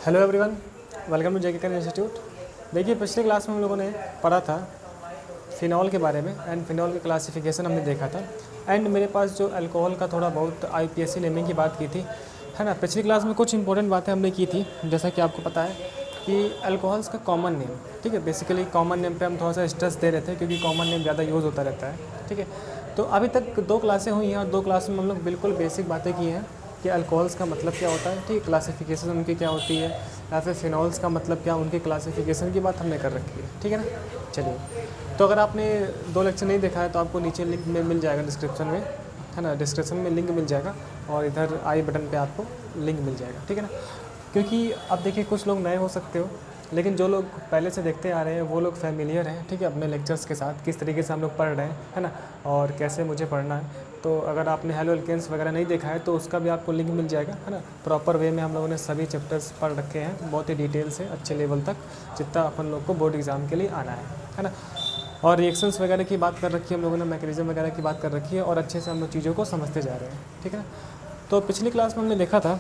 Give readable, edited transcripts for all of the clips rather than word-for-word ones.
Hello everyone, welcome to JK institute. देखिए, पिछले class में हम लोगों ने पढ़ा था फिनॉल के बारे में एंड फिनॉल का क्लासिफिकेशन हमने देखा था। एंड मेरे पास जो अल्कोहल का थोड़ा बहुत आईपीएससी नेमिंग की बात की थी, है ना। पिछली क्लास में कुछ इंपॉर्टेंट बातें हमने की थी, जैसा कि आपको पता है कि अल्कोहल्स का कॉमन नेम, ठीक है। बेसिकली कॉमन नेम पे हम थोड़ा सा स्ट्रेस दे रहे थे क्योंकि कॉमन नेम ज़्यादा यूज़ होता रहता है, ठीक है। तो अभी तक 2 क्लासें हुई हैं और 2 क्लास में हम लोग बिल्कुल बेसिक बातें की हैं कि अल्कोहल्स का मतलब क्या होता है, ठीक है, क्लासिफिकेशन उनकी क्या होती है, या फिर फिनॉल्स का मतलब क्या, उनके क्लासिफिकेशन की बात हमने कर रखी है, ठीक है ना। चलिए, तो अगर आपने 2 लेक्चर नहीं देखा है तो आपको नीचे लिंक में मिल जाएगा डिस्क्रिप्शन में, है ना। डिस्क्रिप्शन में लिंक मिल जाएगा और इधर आई बटन पे आपको लिंक मिल जाएगा, ठीक है ना। क्योंकि अब देखिए, कुछ लोग नए हो सकते हो, लेकिन जो लोग पहले से देखते आ रहे हैं वो लोग फैमिलियर हैं, ठीक है, अपने लेक्चर्स के साथ, किस तरीके से हम लोग पढ़ रहे हैं, है ना, और कैसे मुझे पढ़ना है। तो अगर आपने हेलो एल्केन्स वगैरह नहीं देखा है तो उसका भी आपको लिंक मिल जाएगा, है ना। प्रॉपर वे में हम लोगों ने सभी चैप्टर्स पढ़ रखे हैं, बहुत ही डिटेल से, अच्छे लेवल तक, जितना अपन लोग को बोर्ड एग्ज़ाम के लिए आना है ना। और रिएक्शंस वगैरह की बात कर रखी है हम लोगों ने, मैकेनिज्म वगैरह की बात कर रखी है, और अच्छे से हम लोग चीज़ों को समझते जा रहे हैं, ठीक है ना। तो पिछली क्लास में हमने देखा था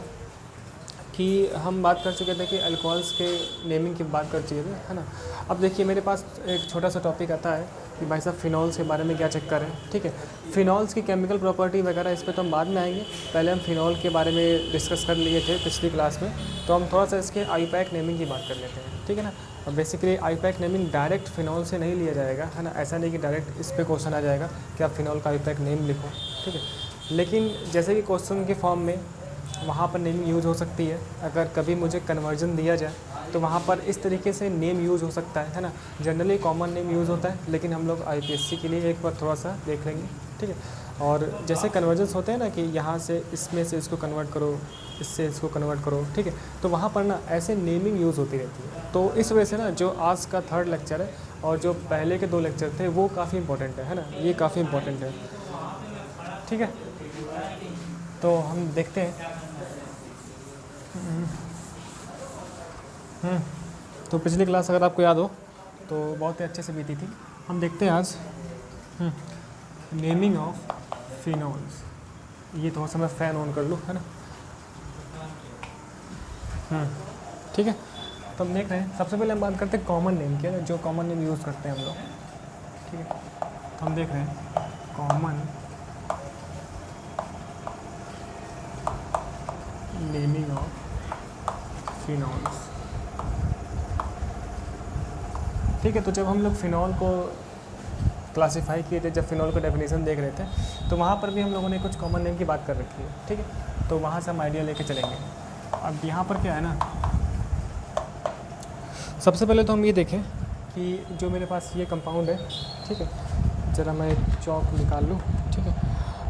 कि हम बात कर चुके थे कि अल्कोहल्स के नेमिंग की बात कर चुके थे, है ना। अब देखिए, मेरे पास एक छोटा सा टॉपिक आता है कि भाई साहब फिनॉल्स के बारे में क्या चेक करें, ठीक है। फिनॉल्स की केमिकल प्रॉपर्टी वगैरह इस पे तो हम बाद में आएंगे, पहले हम फिनॉल के बारे में डिस्कस कर लिए थे पिछली क्लास में। तो हम थोड़ा सा इसके आईपैक नेमिंग की बात कर लेते हैं, ठीक है ना। और basically IUPAC naming direct phenol से नहीं लिया जाएगा, है ना। ऐसा नहीं कि डायरेक्ट इस पर क्वेश्चन आ जाएगा कि आप फिनॉल का आईपैक नेम लिखो, ठीक है। लेकिन जैसे कि क्वेश्चन के फॉर्म में वहाँ पर नेमिंग यूज़ हो सकती है, अगर कभी मुझे कन्वर्जन दिया जाए तो वहाँ पर इस तरीके से नेम यूज़ हो सकता है ना। जनरली कॉमन नेम यूज़ होता है, लेकिन हम लोग आईपीएससी के लिए एक बार थोड़ा सा देख लेंगे, ठीक है। और जैसे कन्वर्जन्स होते हैं ना कि यहाँ से इसमें से इसको कन्वर्ट करो, इससे इसको कन्वर्ट करो, ठीक है। तो वहाँ पर ना ऐसे नेमिंग यूज़ होती रहती है। तो इस वजह से ना जो आज का 3rd लेक्चर है और जो पहले के 2 लेक्चर थे वो काफ़ी इंपॉर्टेंट है ना, ये काफ़ी इंपॉर्टेंट है, ठीक है। तो हम देखते हैं। तो पिछली क्लास अगर आपको याद हो तो बहुत ही अच्छे से बीती थी। हम देखते हैं आज नेमिंग ऑफ फिनॉल्स। ये थोड़ा सा मैं फ़ैन ऑन कर लूँ, है ना। ठीक है। तो हम देख रहे हैं, सबसे पहले हम बात करते हैं कॉमन नेम की, जो कॉमन नेम यूज़ करते हैं हम लोग, ठीक है। तो हम देख रहे हैं कॉमन नेमिंग ऑफ फिनॉल्स, ठीक है। तो जब हम लोग फिनॉल को क्लासिफाई किए थे, जब फिनॉल का डेफिनेशन देख रहे थे, तो वहाँ पर भी हम लोगों ने कुछ कॉमन नेम की बात कर रखी है, ठीक है। तो वहाँ से हम आइडिया लेके चलेंगे। अब यहाँ पर क्या है ना, सबसे पहले तो हम ये देखें कि जो मेरे पास ये कंपाउंड है, ठीक है, ज़रा मैं चौक निकाल लूँ, ठीक है।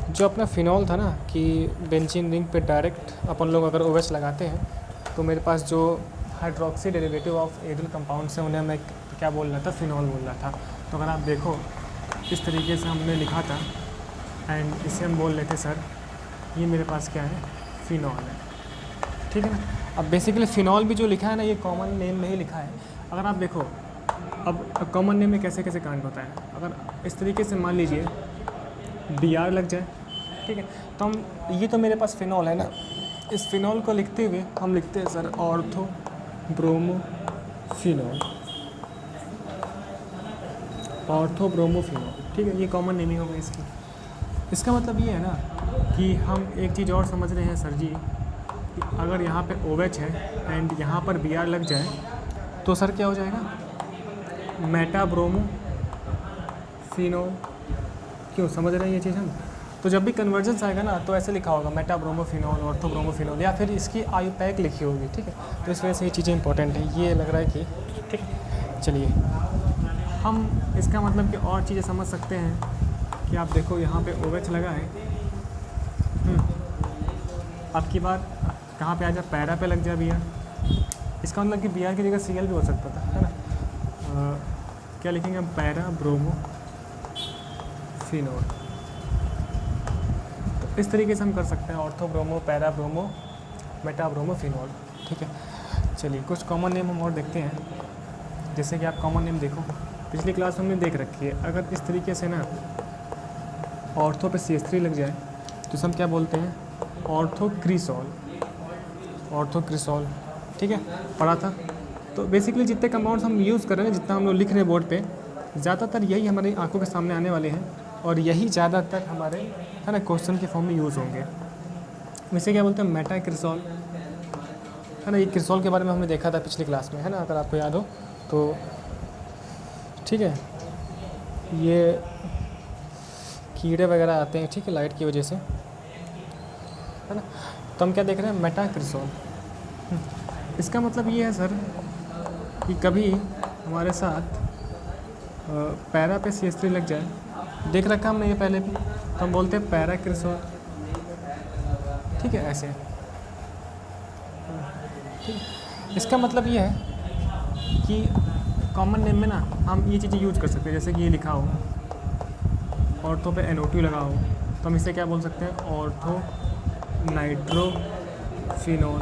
जो अपना फिनॉल था ना कि बेंजीन रिंग पे डायरेक्ट अपन लोग अगर OH लगाते हैं तो मेरे पास जो hydroxy derivative of aryl compounds हैं उन्हें मैं क्या बोल रहा था, फिनॉल बोल रहा था। तो अगर आप देखो, इस तरीके से हमने लिखा था एंड इसे हम बोल लेते सर ये मेरे पास क्या है, फिनॉल है, ठीक है ना। अब बेसिकली फिनॉल भी जो लिखा है ना, ये कॉमन नेम में ही लिखा है। अगर आप देखो, अब कॉमन नेम में कैसे कैसे कांड होता है, अगर इस तरीके से मान लीजिए BR लग जाए, ठीक है, तो हम, ये तो मेरे पास फिनॉल है ना, इस फिनॉल को लिखते हुए हम लिखते हैं sir ortho bromo phenol, ortho bromo phenol, ठीक है। ये कॉमन नेमिंग हो गई इसकी। इसका मतलब ये है ना कि हम एक चीज़ और समझ रहे हैं सर जी, कि अगर यहाँ पे OH है एंड यहाँ पर BR लग जाए तो सर क्या हो जाएगा, मेटा ब्रोमो फिनॉल। क्यों समझ रहे हैं ये चीज़ हम। तो जब भी कन्वर्जेंस आएगा ना तो ऐसे लिखा होगा Meta bromo phenol, ortho bromo phenol, या फिर इसकी आईपैक लिखी होगी, ठीक है। तो इस वजह से ये चीज़ें इंपॉर्टेंट है, ये लग रहा है कि ठीक। चलिए, हम इसका मतलब कि और चीज़ें समझ सकते हैं कि आप देखो यहाँ पे OH लगा है, आपकी बात कहाँ पे आ जाए, पैरा पे लग जाए BR, इसका मतलब कि BR की जगह Cl भी हो सकता था, है ना। क्या लिखेंगे हम, पैरा ब्रोमो फिनॉल। तो इस तरीके से हम कर सकते हैं ortho bromo, para bromo, Meta bromo phenol, ठीक है। चलिए, कुछ कॉमन नेम हम और देखते हैं। जैसे कि आप कॉमन नेम देखो, पिछली क्लास हमने देख रखी है, अगर इस तरीके से ना ऑर्थो पे CH3 लग जाए तो हम क्या बोलते हैं, ऑर्थोक्रिसॉल, ऑर्थोक्रिसॉल, ठीक है, पढ़ा था। तो बेसिकली जितने कंपाउंड्स हम यूज़ कर रहे हैं, जितना हम लोग लिख रहे हैं बोर्ड पे, ज़्यादातर यही हमारी आंखों के सामने आने वाले हैं और यही ज़्यादातर हमारे है ना क्वेश्चन के फॉर्म में यूज़ होंगे। इसे क्या बोलते हैं, मेटाक्रिसॉल, है ना। ये क्रिसॉल के बारे में हमने देखा था पिछली क्लास में, है ना, अगर आपको याद हो तो। ठीक है, ये कीड़े वगैरह आते हैं, ठीक है, लाइट की वजह से, है ना। तो हम क्या देख रहे हैं, मेटाक्रिसॉल। इसका मतलब ये है सर कि कभी हमारे साथ पैरा पे CH3 लग जाए, देख रखा हमने ये पहले भी, तो हम बोलते हैं पैराक्रिसॉल, ठीक है, ऐसे। ठीक है, इसका मतलब ये है कि कॉमन नेम में ना हम ये चीज़ें यूज कर सकते हैं, जैसे कि ये लिखा हो ऑर्थो पे NO2 लगा हो, तो हम इसे क्या बोल सकते हैं, ऑर्थो नाइट्रोफिनॉल।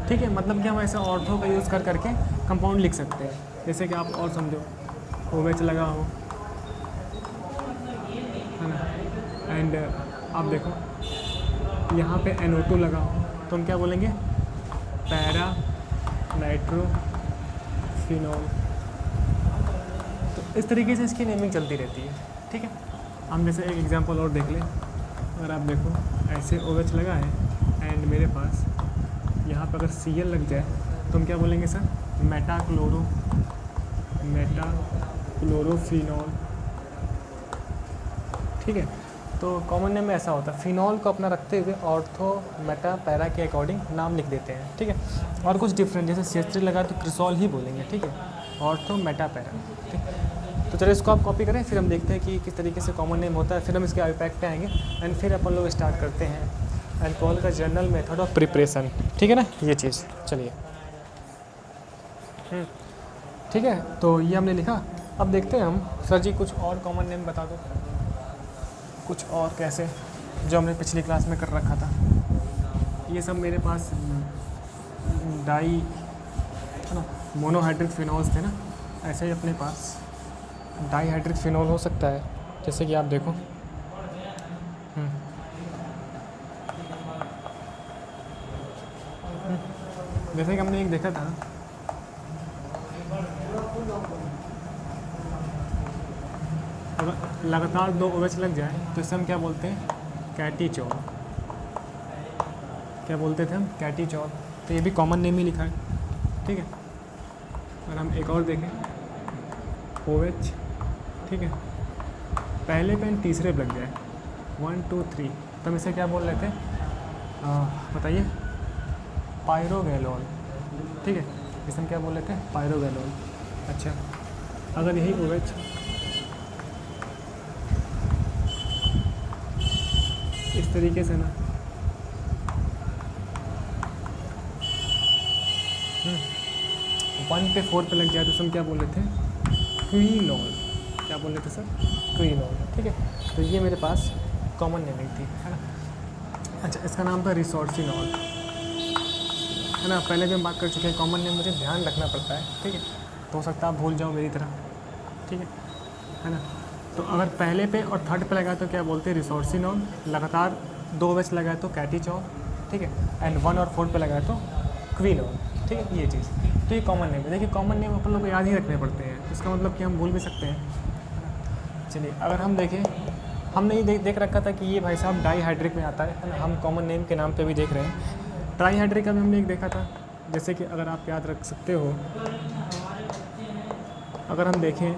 ठीक है, मतलब कि हम ऐसे ऑर्थो का यूज़ कर करके कंपाउंड लिख सकते हैं। जैसे कि आप और समझो, OH लगा हो, है ना, एंड आप देखो यहाँ पे NO2 लगा हो, तो हम क्या बोलेंगे, पैरा नाइट्रोफिनॉल। तो इस तरीके से इसकी नेमिंग चलती रहती है। ठीक है, हम जैसे एक एग्जांपल और देख लें। अगर आप देखो ऐसे OH लगा है एंड मेरे पास यहाँ पर अगर Cl लग जाए, तो हम क्या बोलेंगे सर, मेटाक्लोरोफिनॉल। ठीक है, तो कॉमन नेम में ऐसा होता है, फिनॉल को अपना रखते हुए ऑर्थो मेटा पैरा के अकॉर्डिंग नाम लिख देते हैं। ठीक है, और कुछ डिफरेंट, जैसे CH3 लगा तो क्रिसॉल ही बोलेंगे। ठीक है, ऑर्थो मेटा पैरा। ठीक, तो चलिए इसको आप कॉपी करें, फिर हम देखते हैं कि किस तरीके से कॉमन नेम होता है, फिर हम इसके आईपैक पे आएंगे एंड फिर अपन लोग स्टार्ट करते हैं अल्कोहल का जनरल मेथड ऑफ प्रिपरेशन। ठीक है ना, ये चीज़। चलिए, ठीक है, तो ये हमने लिखा। अब देखते हैं हम, सर जी कुछ और कॉमन नेम बता दो, कुछ और कैसे, जो हमने पिछली क्लास में कर रखा था। ये सब मेरे पास डाई, है ना, मोनोहाइड्रिक फिनॉल्स थे ना, ऐसे ही अपने पास डाईहाइड्रिक फिनॉल हो सकता है, जैसे कि आप देखो। जैसे कि हमने एक देखा था, अगर लगातार 2 OH लग जाए तो इसे हम क्या बोलते हैं, कैटीचोल। क्या बोलते थे हम, कैटीचोल। तो ये भी कॉमन नेम ही लिखा है। ठीक है, और हम एक और देखें, OH, ठीक है, पहले पेन तीसरे पे लग जाए, 1 2 3, तो हम इसे क्या बोल रहे थे, बताइए, पायरोगैलोल। ठीक है, इसे हम क्या बोल रहे थे, पायरोगैलोल। अच्छा, अगर यही OH इस तरीके से ना 1 पे 4 पे लग जाए तो हम क्या बोल रहे थे, क्विनोल। क्या बोल रहे थे सर, क्विनोल। ठीक है, तो ये मेरे पास कॉमन नेमिंग थी, है ना। अच्छा, इसका नाम था रिसोर्सिनॉल, है ना। पहले भी हम बात कर चुके हैं, कॉमन नेम मुझे ध्यान रखना पड़ता है। ठीक है, तो हो सकता है आप भूल जाओ मेरी तरह। ठीक है ना। तो अगर पहले पे और थर्ड पे लगाए तो क्या बोलते हैं, रिसोर्सिनॉल। लगातार 2 OH लगाए तो कैटीचोल। ठीक है, एंड 1 और 4 पे लगाए तो क्विनोल। ठीक है, ये चीज़। तो ये कॉमन नेम है। देखिए, कॉमन नेम अपन लोग को याद ही रखने पड़ते हैं, इसका मतलब कि हम भूल भी सकते हैं। चलिए, अगर हम देखें, हमने ये देख रखा था कि ये भाई साहब डाईहाइड्रिक में आता है ना, हम कॉमन नेम के नाम पे भी देख रहे हैं। ट्राईहाइड्रिक का भी हमने एक देखा था, जैसे कि अगर आप याद रख सकते हो, अगर हम देखें,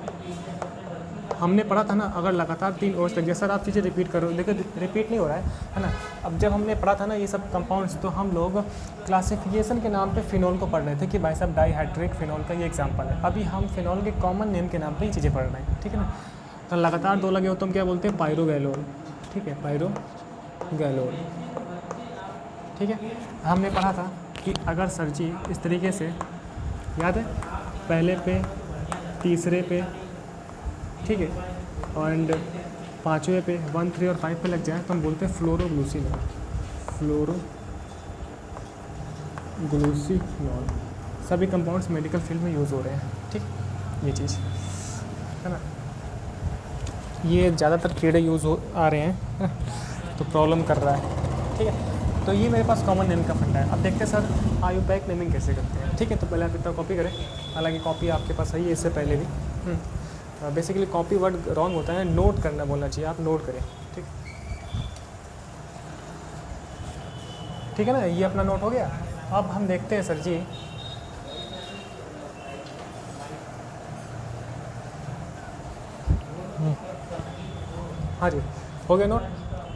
हमने पढ़ा था ना, अगर लगातार 3 OH लग जाए, सर आप चीज़ें रिपीट करो, देखो रिपीट नहीं हो रहा है ना। अब जब हमने पढ़ा था ना ये सब कंपाउंड्स, तो हम लोग क्लासिफिकेशन के नाम पे फिनॉल को पढ़ रहे थे कि भाई साहब डाईहाइड्रिक फिनॉल का ये एग्जांपल है। अभी हम फिनॉल के कॉमन नेम के नाम पे ये चीज़ें पढ़ रहे हैं। ठीक है ना, तो लगातार 2 लगे हो तो हम क्या बोलते हैं, पायरोगैलोल। ठीक है, पायरोगैलोल। ठीक है, हमने पढ़ा था कि अगर सर जी इस तरीके से, याद है, पहले पे, तीसरे पे, ठीक है, और 5वें पे 1 3 और 5 पे लग जाए तो हम बोलते हैं फ्लोरोग्लूसिनॉल। फ्लोरोग्लूसिनॉल। सभी कंपाउंड्स मेडिकल फील्ड में यूज़ हो रहे हैं। ठीक, ये चीज़ है ना। ये ज़्यादातर कीड़े यूज़ हो आ रहे हैं तो प्रॉब्लम कर रहा है। ठीक है, तो तो ये मेरे पास कॉमन नेम का फंडा है। अब देखते हैं सर आईयूपैक नेमिंग कैसे करते हैं। ठीक है, तो पहले आप इतना कॉपी करें, हालांकि कॉपी आपके पास है इससे पहले भी। बेसिकली कॉपी वर्ड रॉन्ग होता है, नोट करना बोलना चाहिए, आप नोट करें। ठीक है ना, ये अपना नोट हो गया। अब हम देखते हैं सर जी हाँ जी, हो गया नोट।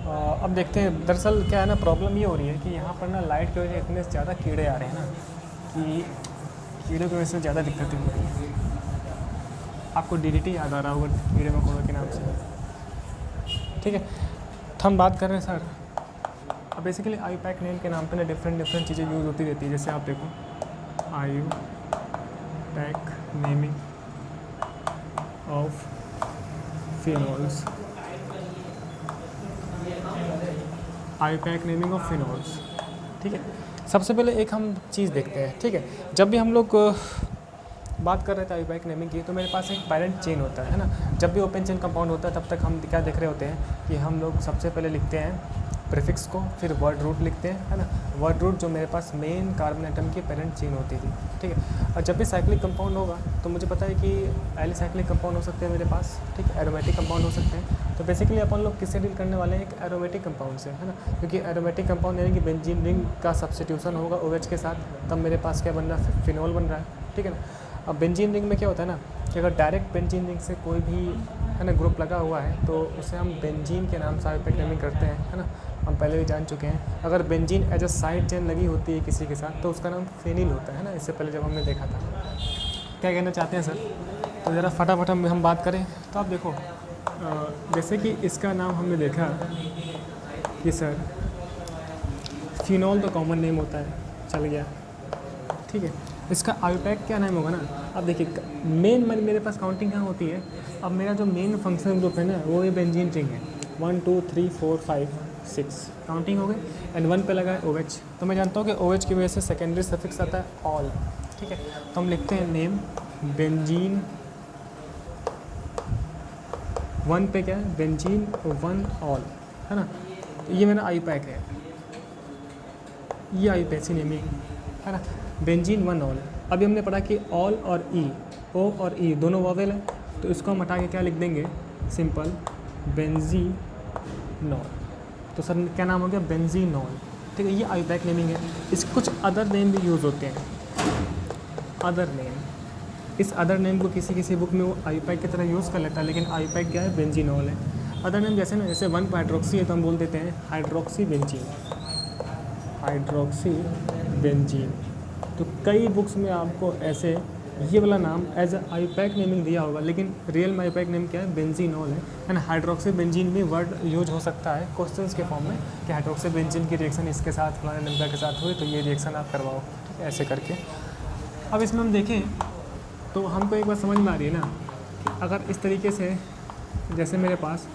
अब देखते हैं, दरअसल क्या है ना, प्रॉब्लम ये हो रही है कि यहाँ पर ना लाइट की वजह से इतने ज़्यादा कीड़े आ रहे हैं ना कि कीड़े की वजह से ज़्यादा दिक्कतें हो रही हैं। आपको डीडीटी याद आ रहा होगा कीड़े मकोड़ों के नाम से। ठीक है, तो हम बात कर रहे हैं सर, अब बेसिकली आईयूपैक नेम के नाम पे ना डिफरेंट चीज़ें यूज़ होती रहती है। जैसे आप देखो IUPAC naming of phenols, IUPAC naming of phenols. ठीक है, सबसे पहले एक हम चीज़ देखते हैं। ठीक है, जब भी हम लोग बात कर रहे थे आईयूपैक नेमिंग की, तो मेरे पास एक पेरेंट चेन होता है ना। जब भी ओपन चेन कंपाउंड होता है तब तक हम क्या देख रहे होते हैं कि हम लोग सबसे पहले लिखते हैं प्रीफिक्स को, फिर वर्ड रूट लिखते हैं, है ना। वर्ड रूट जो मेरे पास मेन कार्बन एटम की पेरेंट चेन होती थी। ठीक है, और जब भी साइक्लिक कंपाउंड होगा तो मुझे पता है कि एलिसाइक्लिक कंपाउंड हो सकते हैं मेरे पास, ठीक है, एरोमेटिक कंपाउंड हो सकते हैं। तो बेसिकली अपन लोग किससे डील करने वाले हैं, एक एरोमेटिक कंपाउंड से, है ना, क्योंकि एरोमेटिक कंपाउंड यानी कि बेंजीन रिंग का सब्स्टिट्यूशन होगा OH के साथ, तब मेरे पास क्या बन रहा है, फिनॉल बन रहा है। ठीक है ना। अब बेंजीन रिंग में क्या होता है ना कि अगर डायरेक्ट बेंजीन रिंग से कोई भी, है ना, ग्रुप लगा हुआ है तो उसे हम बेंजीन के नाम से आईयूपैक नेमिंग करते हैं, है ना। हम पहले भी जान चुके हैं। अगर benzene as a side chain लगी होती है किसी के साथ तो उसका नाम फेनिल होता है ना, इससे पहले जब हमने देखा था। क्या कहना चाहते हैं सर, तो ज़रा फटाफट हम बात करें। तो आप देखो, जैसे कि इसका नाम हमने देखा कि सर फिनॉल तो कॉमन नेम होता है, चल गया। ठीक है, इसका आईयूपैक क्या नाम होगा ना। अब देखिए मेन मेरे पास काउंटिंग कहाँ होती है। अब मेरा जो मेन फंक्शनल ग्रुप है ना वो ये बेंजीन रिंग है। 1 2 3 4 5 6 काउंटिंग हो गई, एंड 1 पे लगा है OH। तो मैं जानता हूँ कि OH की वजह से सेकेंडरी सफिक्स आता है ऑल। ठीक है, तो हम लिखते हैं नेम बेंजीन 1 पे क्या है, बेंजीन 1 ऑल, है ना। तो ये मेरा आईयूपैक है, ये आईयूपैक नेमिंग, है ना, बेंजीन 1 ऑल। अभी हमने पढ़ा कि ऑल और ई, O और E दोनों वॉवेल है, तो इसको हम हटा के क्या लिख देंगे, सिंपल बेंजीनॉल। तो सर क्या नाम हो गया, बेंजीनॉल। ठीक है, ये आईयूपैक नेमिंग है। इसके कुछ अदर नेम भी यूज़ होते हैं, अदर नेम। इस अदर नेम को किसी बुक में वो आईयूपैक की तरह यूज़ कर लेता है, लेकिन आईयूपैक क्या है, बेंजीनॉल है। अदर नेम जैसे ना, जैसे 1 हाइड्रोक्सी है तो हम बोल देते हैं हाइड्रोक्सी बेंजीन, हाइड्रोक्सी बेंजीन। तो कई बुक्स में आपको ऐसे ये वाला नाम एज अ आईयूपैक नेमिंग दिया होगा, लेकिन रियल में आईयूपैक नेम क्या है, बेंजीनॉल है। एंड हाइड्रोक्सी बेंजीन भी वर्ड यूज हो सकता है क्वेश्चंस के फॉर्म में कि हाइड्रोक्सी बेंजीन की रिएक्शन इसके साथ फलाने नंबर के साथ हुई तो ये रिएक्शन आप करवाओ, ठीक है, ऐसे करके। अब इसमें हम देखें तो हमको एक बात समझ में आ रही है ना कि अगर इस तरीके से, जैसे मेरे पास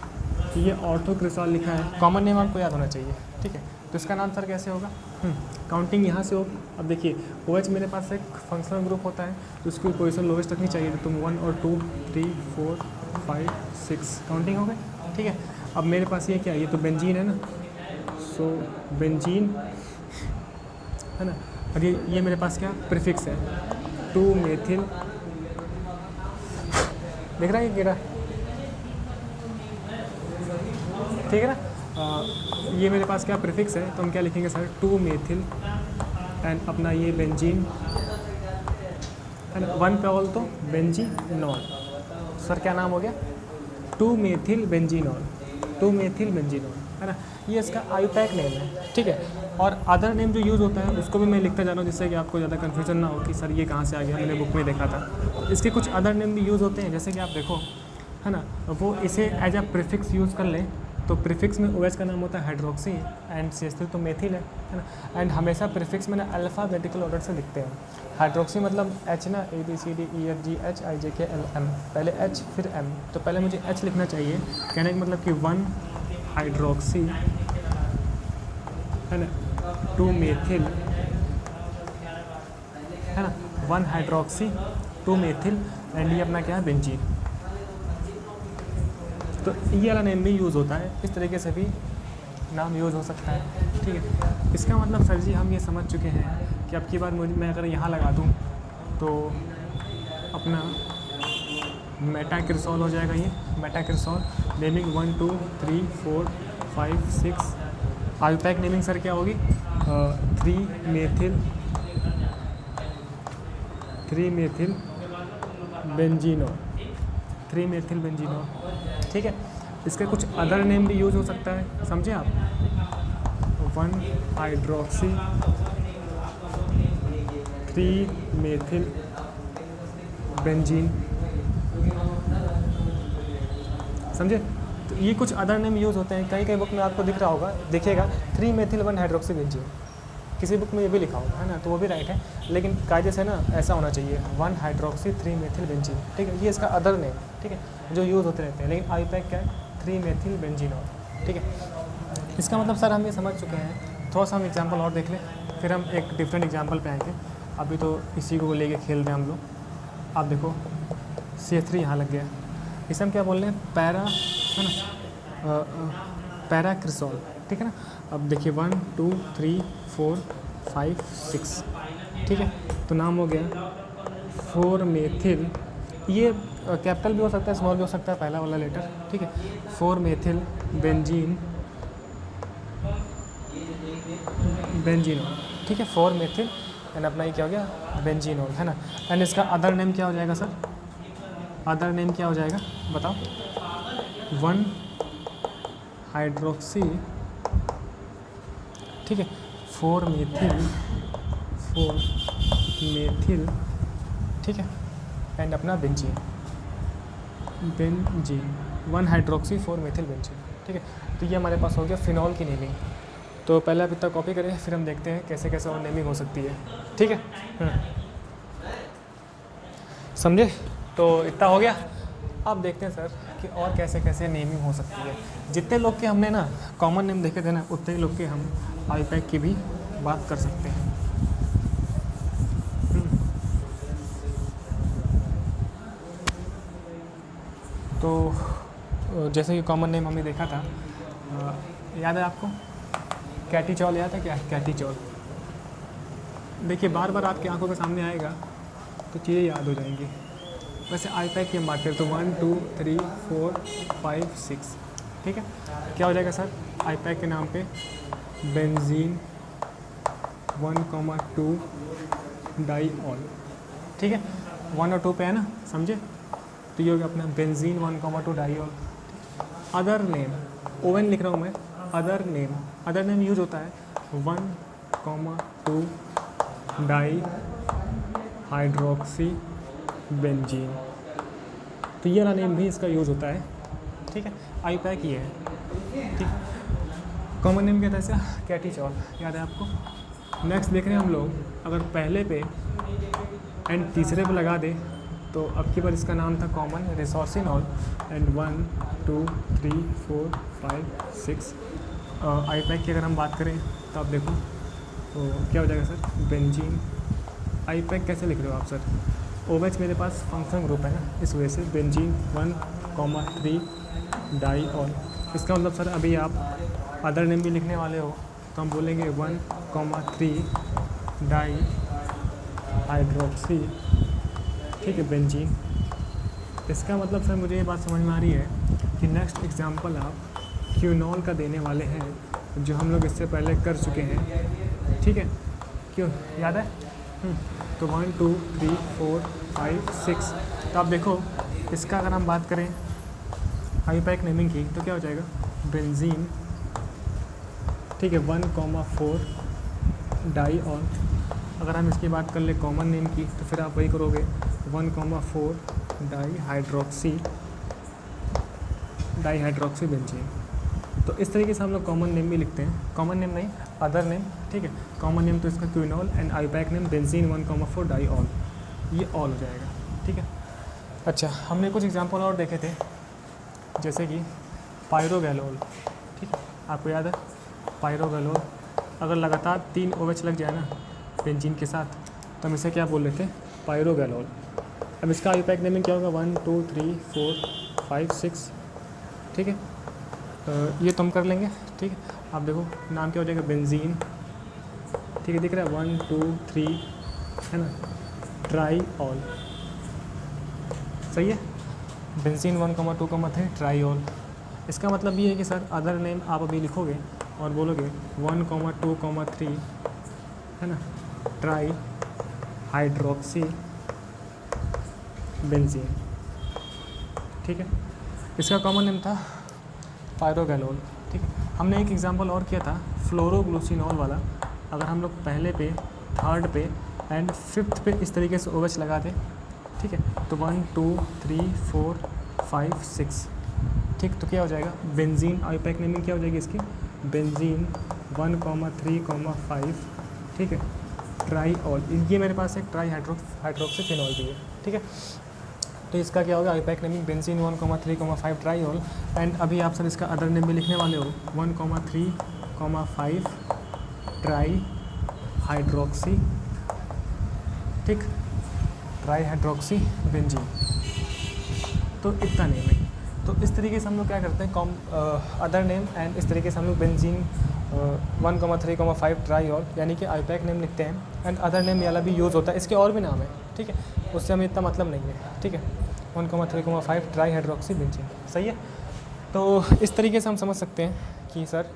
ये ऑर्थोक्रिसॉल लिखा है, कॉमन नेम आपको याद होना चाहिए। ठीक है, तो इसका नाम सर कैसे होगा, काउंटिंग यहाँ से होगी। अब देखिए OH मेरे पास एक फंक्शनल ग्रुप होता है तो उसकी पोजीशन लोवेस्ट रखनी चाहिए, तो तुम 1 और 2 3 4 5 6 काउंटिंग हो गई। ठीक है, अब मेरे पास ये क्या है, ये तो बेंजीन है ना, सो बेंजीन, है ना। और ये मेरे पास क्या प्रीफिक्स है, 2 मेथिल, देख रहा है ये गिरा, ठीक है ना। ये मेरे पास क्या प्रीफिक्स है, तो हम क्या लिखेंगे सर, 2 मेथिल एंड अपना ये बेंजीन, है ना। 1 पे ऑल तो बेंजीनॉल। सर क्या नाम हो गया, 2 मेथिल बेंजीनॉल, 2 मेथिल बेंजीनॉल, है ना। ये इसका आईयूपैक नेम है। ठीक है, और अदर नेम जो यूज़ होता है उसको भी मैं लिखता जा रहा हूँ जिससे कि आपको ज़्यादा कन्फ्यूजन ना हो कि सर ये कहाँ से आ गया, मैंने बुक में देखा था। इसके कुछ अदर नेम भी यूज़ होते हैं, जैसे कि आप देखो, है ना, वो इसे एज अ प्रीफिक्स यूज़ कर लें तो प्रीफिक्स में OH का नाम होता है हाइड्रोक्सी एंड CH3 तो मेथिल है ना। एंड हमेशा प्रीफिक्स में ना अल्फ़ाबेटिकल ऑर्डर से लिखते हैं। हाइड्रोक्सी मतलब H ना, ABCDEFGHIJKLM, पहले H फिर M, तो पहले मुझे H लिखना चाहिए। कहने का मतलब कि 1 हाइड्रोक्सी, है ना, 2 मेथिल, है ना, 1 हाइड्रोक्सी 2 मेथिल एंड ये अपना क्या है, बेंजीन। तो ये वाला नेम भी यूज़ होता है, इस तरीके से भी नाम यूज़ हो सकता है, ठीक है। इसका मतलब सर जी हम ये समझ चुके हैं कि अब की बार मैं अगर यहाँ लगा दूँ तो अपना मेटाक्रिसॉल हो जाएगा, ये मेटाक्रिसॉल नेमिंग 1 2 3 4 5 6। आईपैक नेमिंग सर क्या होगी, 3 मेथिल बेंजीनोल, 3 मेथिल बेंजीनोल, ठीक है। इसके कुछ अदर नेम भी यूज़ हो सकता है, समझे आप, 1 हाइड्रोक्सी 3 मेथिल बेंजीन, समझे। तो ये कुछ अदर नेम यूज़ होते हैं, कई बुक में आपको दिख रहा होगा, देखिएगा 3 मेथिल 1 हाइड्रोक्सी बेंजीन, किसी बुक में ये भी लिखा होगा, है ना, तो वो भी राइट है, लेकिन कायदे से ना ऐसा होना चाहिए 1 हाइड्रोक्सी 3 मेथिल बेंजीन, ठीक है। ये इसका अदर नेम, ठीक है, जो यूज़ होते रहते हैं, लेकिन आईपैक क्या है, 3 मेथिल बेंजीनोल, ठीक है। इसका मतलब सर हम ये समझ चुके हैं। थोड़ा सा हम एग्जाम्पल और देख लें, फिर हम एक डिफरेंट एग्जाम्पल पे आएंगे। अभी तो इसी को लेके खेल रहे हैं हम लोग। आप देखो CH3 यहाँ लग गया, इसे हम क्या बोल रहे हैं, पैरा, है ना, पैराक्रिसॉल, ठीक है ना। अब देखिए 1 2 3 4 5 6, ठीक है। तो नाम हो गया 4 मेथिल, ये कैपिटल भी हो सकता है, स्मॉल भी हो सकता है, पहला वाला लेटर, ठीक है। 4 मेथिल बेंजीनोल, ठीक है, 4 मेथिल एंड अपना ये क्या हो गया, बेंजीनोल, है ना। एंड इसका अदर नेम क्या हो जाएगा सर, अदर नेम क्या हो जाएगा बताओ, 1 हाइड्रोक्सी, ठीक है, 4 मेथिल, ठीक है, एंड अपना बेंजीन 1 हाइड्रोक्सी 4 मेथिल बेंजीन, ठीक है। तो ये हमारे पास हो गया फिनॉल की नेमिंग। तो पहले आप इतना कॉपी करें, फिर हम देखते हैं कैसे कैसे और नेमिंग हो सकती है, ठीक है। समझे, तो इतना हो गया। अब देखते हैं सर कि और कैसे कैसे नेमिंग हो सकती है। जितने लोग के हमने ना कॉमन नेम देखे थे ना, उतने लोग के हम आईपैक की भी बात कर सकते हैं। तो जैसे कि कॉमन नेम हमने देखा था, याद है आपको, कैटीचॉल याद है क्या, कैटीचॉल। देखिए बार बार आपकी आंखों के सामने आएगा तो चीज़ें याद हो जाएंगी। वैसे आईपैक की हम बात करें तो 1 2 3 4 5 6, ठीक है। क्या हो जाएगा सर, आईपैक के नाम पे बेंजीन 1,2 डाईऑल, ठीक है। 1 और 2 पे है ना, समझे। तो ये हो गया अपना benzene 1,2 diol. Other name, oven लिख रहा हूँ मैं, अदर नेम यूज होता है 1,2 डाई हाइड्रोक्सी बेंजीन, तो ये वाला नेम भी इसका यूज़ होता है, ठीक है। आईपैक ये है, ठीक। कॉमन नेम क्या था इसका, कैटीचॉल, याद है आपको। नेक्स्ट देख रहे हैं हम लोग, अगर पहले पे एंड तीसरे पे लगा दे तो अब की बार इसका नाम था कॉमन रिसोर्सिनॉल एंड 1 2 3 4 5 6। आईपैक की अगर हम बात करें तो आप देखो तो क्या हो जाएगा सर, बेंजीन। आईपैक कैसे लिख रहे हो आप सर, OH मेरे पास फंक्शन ग्रुप है ना, इस वजह से बेंजीन 1,3 डाईऑल। इसका मतलब सर अभी आप अदर नेम भी लिखने वाले हो तो हम बोलेंगे 1,3 डाई हाइड्रोक्सी, ठीक है, बेंजीन। इसका मतलब सर मुझे ये बात समझ में आ रही है कि नेक्स्ट एग्जांपल आप क्यूनॉल का देने वाले हैं, जो हम लोग इससे पहले कर चुके हैं, ठीक है। क्यों याद है, तो 1 2 3 4 5 6। तो आप देखो इसका अगर हम बात करें आईपैक नेमिंग की तो क्या हो जाएगा, बेंजीन, ठीक है, 1,4 डाईऑल। अगर हम इसकी बात कर ले कॉमन नेम की तो फिर आप वही करोगे 1,4 डाईहाइड्रोक्सी बेंजीन। तो इस तरीके से हम लोग कॉमन नेम भी लिखते हैं, कॉमन नेम नहीं अदर नेम, ठीक है। कॉमन नेम तो इसका quinol and IUPAC name benzene 1,4 diol, ये ऑल हो जाएगा, ठीक है। अच्छा, हमने कुछ एग्जांपल और देखे थे, जैसे कि पायरोगैलोल, ठीक है, आपको याद है पायरोगैलोल। अगर लगातार 3 OH लग जाए ना बेंजीन के साथ तो हम इसे क्या बोल रहे थे, पायरोगैलोल। अब इसका आईपैक नेमिंग क्या होगा, 1 2 3 4 5 6, ठीक है। ये तुम कर लेंगे, ठीक है। आप देखो नाम क्या हो जाएगा, बेंजीन, ठीक है, दिख रहा है 1 2 3 है ना, ट्राईऑल, सही है, बेंजीन 1 2 3 ट्राईऑल। इसका मतलब ये है कि सर अदर नेम आप अभी लिखोगे और बोलोगे 1 2 3 है ना, ट्राई हाइड्रोक्सी बेंजीन, ठीक है। इसका कॉमन नेम था पायरोगैनोल, ठीक है। हमने एक एग्जांपल और किया था फ्लोरोग्लूसिनॉल वाला। अगर हम लोग पहले पे, थर्ड पे एंड फिफ्थ पे इस तरीके से OH लगा दें, ठीक है, तो 1 2 3 4 5 6, ठीक, तो क्या हो जाएगा बेंजीन, आईपैक नेमिंग क्या हो जाएगी इसकी, बेंजीन 1 3 5, ठीक है, ट्राईऑल। ये मेरे पास एक ट्राई हाइड्रोक्सीफिनॉल भी है, ठीक है। तो इसका क्या होगा, आईपैक नेमिंग बेंजीन 1 3 5 ट्राईऑल। एंड अभी आप सर इसका अदर नेम भी लिखने वाले हो 1 3 5 ट्राई हाइड्रोक्सी, ठीक, ट्राई हाइड्रोक्सी बेंजीन। तो इतना नेम है। तो इस तरीके से हम लोग क्या करते हैं, अदर नेम एंड इस तरीके से हम लोग बेंजीन 1 3 5 ट्राईऑल यानी कि आईपैक नेम लिखते हैं एंड अदर नेम वाला भी यूज़ होता है। इसके और भी नाम है, ठीक है, उससे हमें इतना मतलब नहीं है, ठीक है। 1 3 5 ट्राई हाइड्रोक्सी बेंजीन, सही है। तो इस तरीके से हम समझ सकते हैं कि सर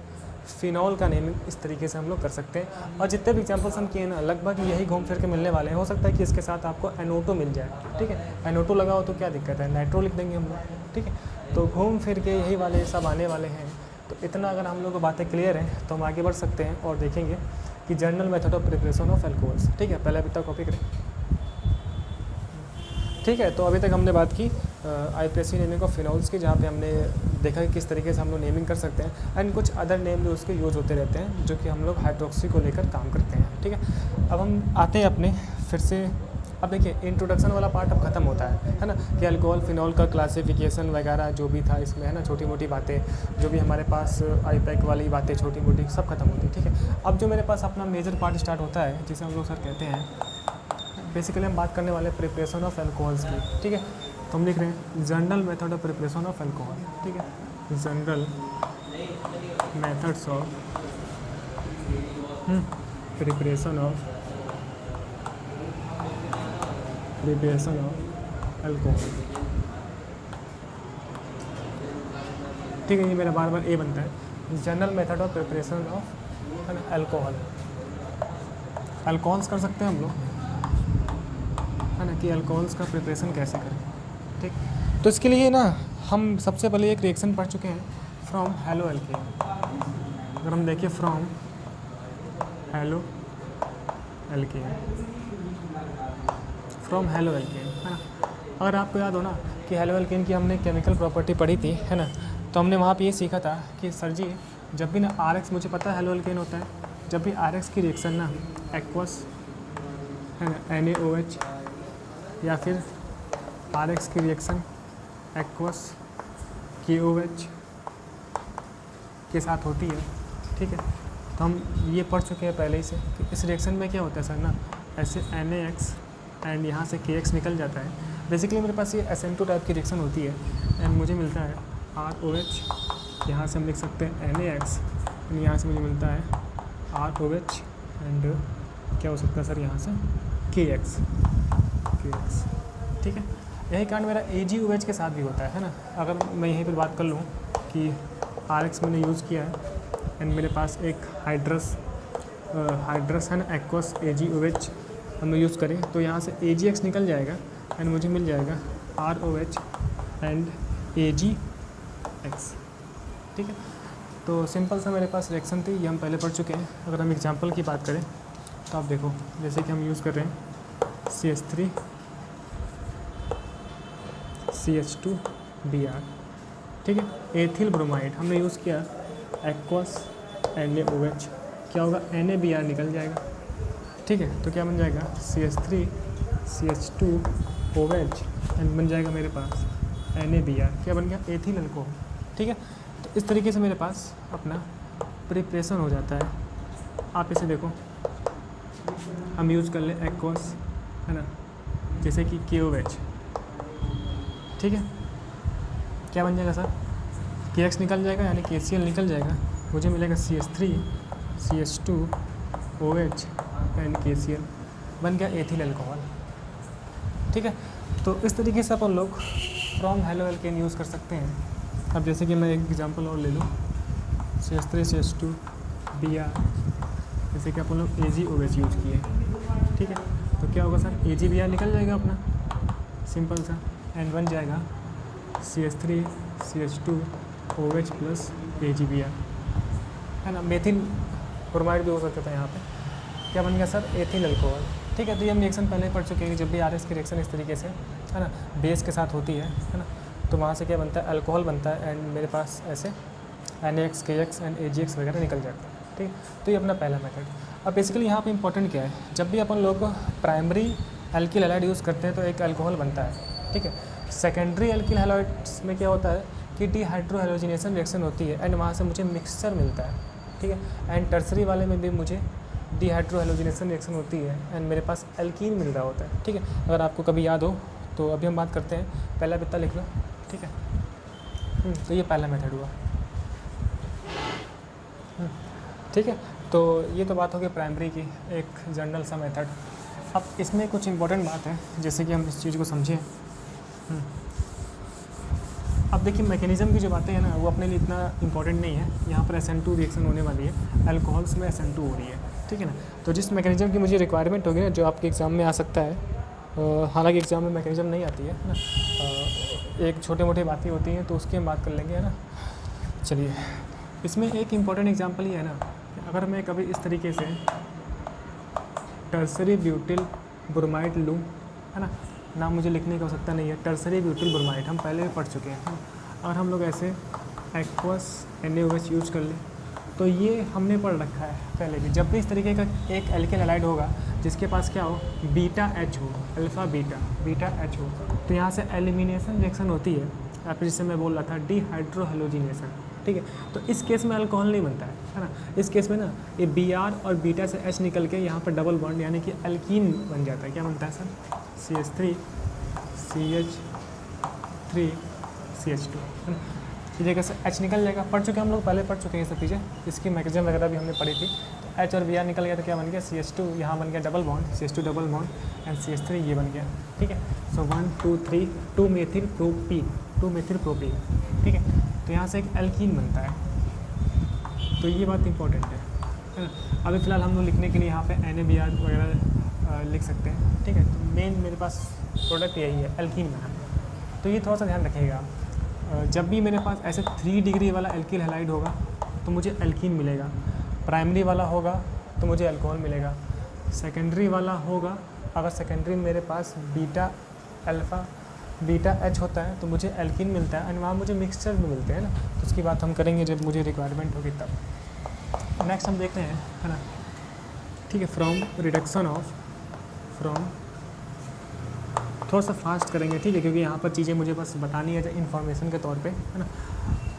फिनॉल का नेमिंग इस तरीके से हम लोग कर सकते हैं। और जितने भी एग्जांपल्स हम किए ना लगभग यही घूम फिर के मिलने वाले हैं। हो सकता है कि इसके साथ आपको NO2 मिल जाए, ठीक है, NO2 लगाओ तो क्या दिक्कत है, नाइट्रो लिख देंगे हम लोग, ठीक है। तो घूम फिर के यही वाले सब आने वाले हैं। तो इतना अगर हम लोग को बातें क्लियर हैं तो हम आगे बढ़ सकते हैं और देखेंगे कि general method of preparation of alcohols, ठीक है। पहले अभी तक कॉपी करें, ठीक है। तो अभी तक हमने बात की IUPAC नेमिंग ऑफ फिनॉल्स की, जहाँ पे हमने देखा कि किस तरीके से हम लोग नेमिंग कर सकते हैं एंड कुछ अदर नेम जो उसके यूज़ होते रहते हैं जो कि हम लोग हाइड्रोक्सी को लेकर काम करते हैं, ठीक है। अब हम आते हैं अपने फिर से, अब देखिए इंट्रोडक्शन वाला पार्ट अब खत्म होता है ना, कि अल्कोहल फिनॉल का क्लासिफिकेशन वगैरह जो भी था इसमें, है ना, छोटी मोटी बातें जो भी हमारे पास आईपैक वाली बातें छोटी मोटी सब खत्म होती है, ठीक है। अब जो मेरे पास अपना मेजर पार्ट स्टार्ट होता है जिसे हम लोग सर कहते हैं, बेसिकली हम बात करने वाले प्रिपरेशन ऑफ एल्कोहल्स की, ठीक है। तो हम लिख रहे हैं general method of preparation of alcohol, ठीक है, general methods of preparation of alcohol, ठीक है। ये मेरा बार बार ए बनता है, general method of preparation of alcohol. Alcohols कर सकते हैं हम लोग, है ना, कि अल्कोहल्स का प्रिपरेशन कैसे करें, ठीक। तो इसके लिए ना हम सबसे पहले एक रिएक्शन पढ़ चुके हैं फ्रॉम हेलो एल्केन। अगर हम देखिए from halo alkane, from halo alkane, है ना। अगर आपको याद हो ना कि हेलो एल्केन की हमने केमिकल प्रॉपर्टी पढ़ी थी, है ना, तो हमने वहाँ पे ये सीखा था कि सर जी जब भी ना RX, मुझे पता है हेलो एल्केन होता है, जब भी RX की रिएक्शन ना एक्वस, है ना, NaOH या फिर RX की रिएक्शन एक्वस KOH के साथ होती है, ठीक है। तो हम ये पढ़ चुके हैं पहले ही से कि इस रिएक्शन में क्या होता है सर ना, ऐसे NaX एंड यहाँ से KX निकल जाता है। बेसिकली मेरे पास ये SN2 टाइप की रिएक्शन होती है एंड मुझे मिलता है ROH, यहाँ से हम लिख सकते हैं NaX एंड यहाँ से मुझे मिलता है ROH एंड क्या हो सकता है सर यहाँ से KX, ठीक है। यही कांड मेरा AgOH के साथ भी होता है ना। अगर मैं यहीं पर बात कर लूँ कि RX मैंने यूज़ किया है एंड मेरे पास एक हाइड्रस है ना, एक्वस AgOH हम लोग यूज़ करें तो यहाँ से AgX निकल जाएगा एंड मुझे मिल जाएगा ROH एंड AgX, ठीक है। तो सिंपल सा मेरे पास रिएक्शन थी, ये हम पहले पढ़ चुके हैं। अगर हम एग्जांपल की बात करें तो आप देखो, जैसे कि हम यूज़ कर रहे हैं CH3 CH2Br, ठीक है। एथिल ब्रोमाइड हमने यूज़ किया एक्वस NaOH, क्या होगा NaBr निकल जाएगा, ठीक है। तो क्या बन जाएगा CH3 CH2OH एंड बन जाएगा मेरे पास NaBr, क्या बन गया एथिल अल्कोहल, ठीक है। तो इस तरीके से मेरे पास अपना प्रिपरेशन हो जाता है। आप इसे देखो, हम यूज़ कर लें एक्वस, है ना, जैसे कि KOH, ठीक है। क्या बन जाएगा सर KX निकल जाएगा यानी KCl निकल जाएगा मुझे मिलेगा CH3 CH2 OH and KCl, बन गया एथिल अल्कोहल। ठीक है, तो इस तरीके से अपन लोग फ्रॉम हेलो एल्केन यूज़ कर सकते हैं। अब जैसे कि मैं एक एग्जांपल और ले लूँ, CH3 CH2 Br, जैसे कि अपन लोग AgOH यूज़ किए। ठीक है, तो क्या होगा सर, AgBr निकल जाएगा अपना, सिंपल सा, एंड बन जाएगा CH3 CH2 OH plus AgBr, है ना। मेथिल ब्रोमाइड भी हो सकता था यहाँ पे, क्या बन गया सर, एथिल अल्कोहल। ठीक है, तो ये हम रिएक्शन पहले पढ़ चुके हैं कि जब भी RS की रिएक्शन इस तरीके से, है ना, बेस के साथ होती है ना, तो वहाँ से क्या बनता है, अल्कोहल बनता है, एंड मेरे पास ऐसे NaX KX एंड AgX वगैरह निकल जाता है। ठीक है, तो ये अपना पहला मेथड। अब बेसिकली यहाँ पे इंपॉर्टेंट क्या है, जब भी अपन लोग प्राइमरी एल्किल हैलाइड यूज़ करते हैं तो एक अल्कोहल बनता है। ठीक है, सेकेंडरी एल्किल हैलाइड्स में क्या होता है कि डिहाइड्रोहेलोजिनेशन रिएक्शन होती है, एंड वहाँ से मुझे मिक्सचर मिलता है। ठीक है, एंड टर्सरी वाले में भी मुझे डिहाइड्रोहेलोजिनेशन रिएक्शन होती है, एंड मेरे पास एल्कीन मिल रहा होता है। ठीक है, अगर आपको कभी याद हो तो अभी हम बात करते हैं, पहला बित्ता लिख लो। ठीक है, तो ये पहला मेथड हुआ। ठीक है, तो ये तो बात हो गई प्राइमरी की, एक जनरल सा मेथड। अब इसमें कुछ इंपॉर्टेंट बात है, जैसे कि हम इस चीज़ को समझें। अब देखिए, मैकेनिज़्म की जो बातें हैं ना, वो अपने लिए इतना इंपॉर्टेंट नहीं है। यहाँ पर SN2 रिएक्शन होने वाली है, अल्कोहल्स में SN2 हो रही है। ठीक है ना, तो जिस मैकेनिज़्म की मुझे रिक्वायरमेंट होगी ना, जो आपके एग्ज़ाम में आ सकता है, हालांकि एग्ज़ाम में मैकेनिज़्म नहीं आती है ना, एक छोटे मोटे बातें होती हैं, तो उसकी हम बात कर लेंगे, है ना। चलिए, इसमें एक इम्पॉर्टेंट एग्जांपल ये है ना, अगर मैं कभी इस तरीके से टर्सरी ब्यूटिल ब्रोमाइड लूँ, है ना, नाम मुझे लिखने की आवश्यकता नहीं है, टर्सरी ब्यूटिल ब्रोमाइड हम पहले भी पढ़ चुके हैं। और हम लोग ऐसे एक्वस NaOH यूज कर लें, तो ये हमने पढ़ रखा है पहले भी। जब भी इस तरीके का एक एल्केन हैलाइड होगा जिसके पास क्या हो, बीटा H हो, अल्फ़ा बीटा H हो, तो यहाँ से एलिमिनेशन रिएक्शन होती है, या फिर जिससे मैं बोल रहा था डिहाइड्रोहेलोजिनेशन। ठीक है, तो इस केस में अल्कोहल नहीं बनता है ना। इस केस में ना ये Br और बीटा से H निकल के यहाँ पर डबल बॉन्ड यानी कि एल्कीन बन जाता है। क्या बनता है सर, CH3 CH3 CH2, है ना। इस जगह से H निकल जाएगा, पढ़ चुके हम लोग, पहले पढ़ चुके हैं ये सब चीज़ें, इसकी मैकेनिज्म वगैरह भी हमने पढ़ी थी। तो H और Br निकल गया तो क्या बन गया, CH2 यहाँ बन गया double bond, CH2 double bond and CH3 ये बन गया। ठीक है, सो 1 2 3 2 मेथिल प्रोपीन। ठीक है, तो यहाँ से एक एल्कीन बनता है, तो ये बात इंपॉर्टेंट है ना। अभी फ़िलहाल हम लोग लिखने के लिए यहाँ पे NaBr वगैरह लिख सकते हैं। ठीक है, तो मेन मेरे पास प्रोडक्ट यही है, एल्कीन बना। तो ये थोड़ा सा ध्यान रखिएगा, जब भी मेरे पास ऐसे 3 डिग्री वाला एल्किल हैलाइड होगा तो मुझे एल्कीन मिलेगा, प्राइमरी वाला होगा तो मुझे अल्कोहल मिलेगा, सेकेंडरी वाला होगा, अगर सेकेंडरी मेरे पास बीटा H होता है तो मुझे एल्कीन मिलता है, एंड वहाँ मुझे मिक्सचर भी मिलते हैं ना, तो उसकी बात हम करेंगे जब मुझे रिक्वायरमेंट होगी तब। नेक्स्ट हम देखते हैं, है ना। ठीक है, फ्रॉम थोड़ा सा फास्ट करेंगे, ठीक है, क्योंकि यहाँ पर चीज़ें मुझे बस बतानी है इन्फॉर्मेशन के तौर पे, है ना।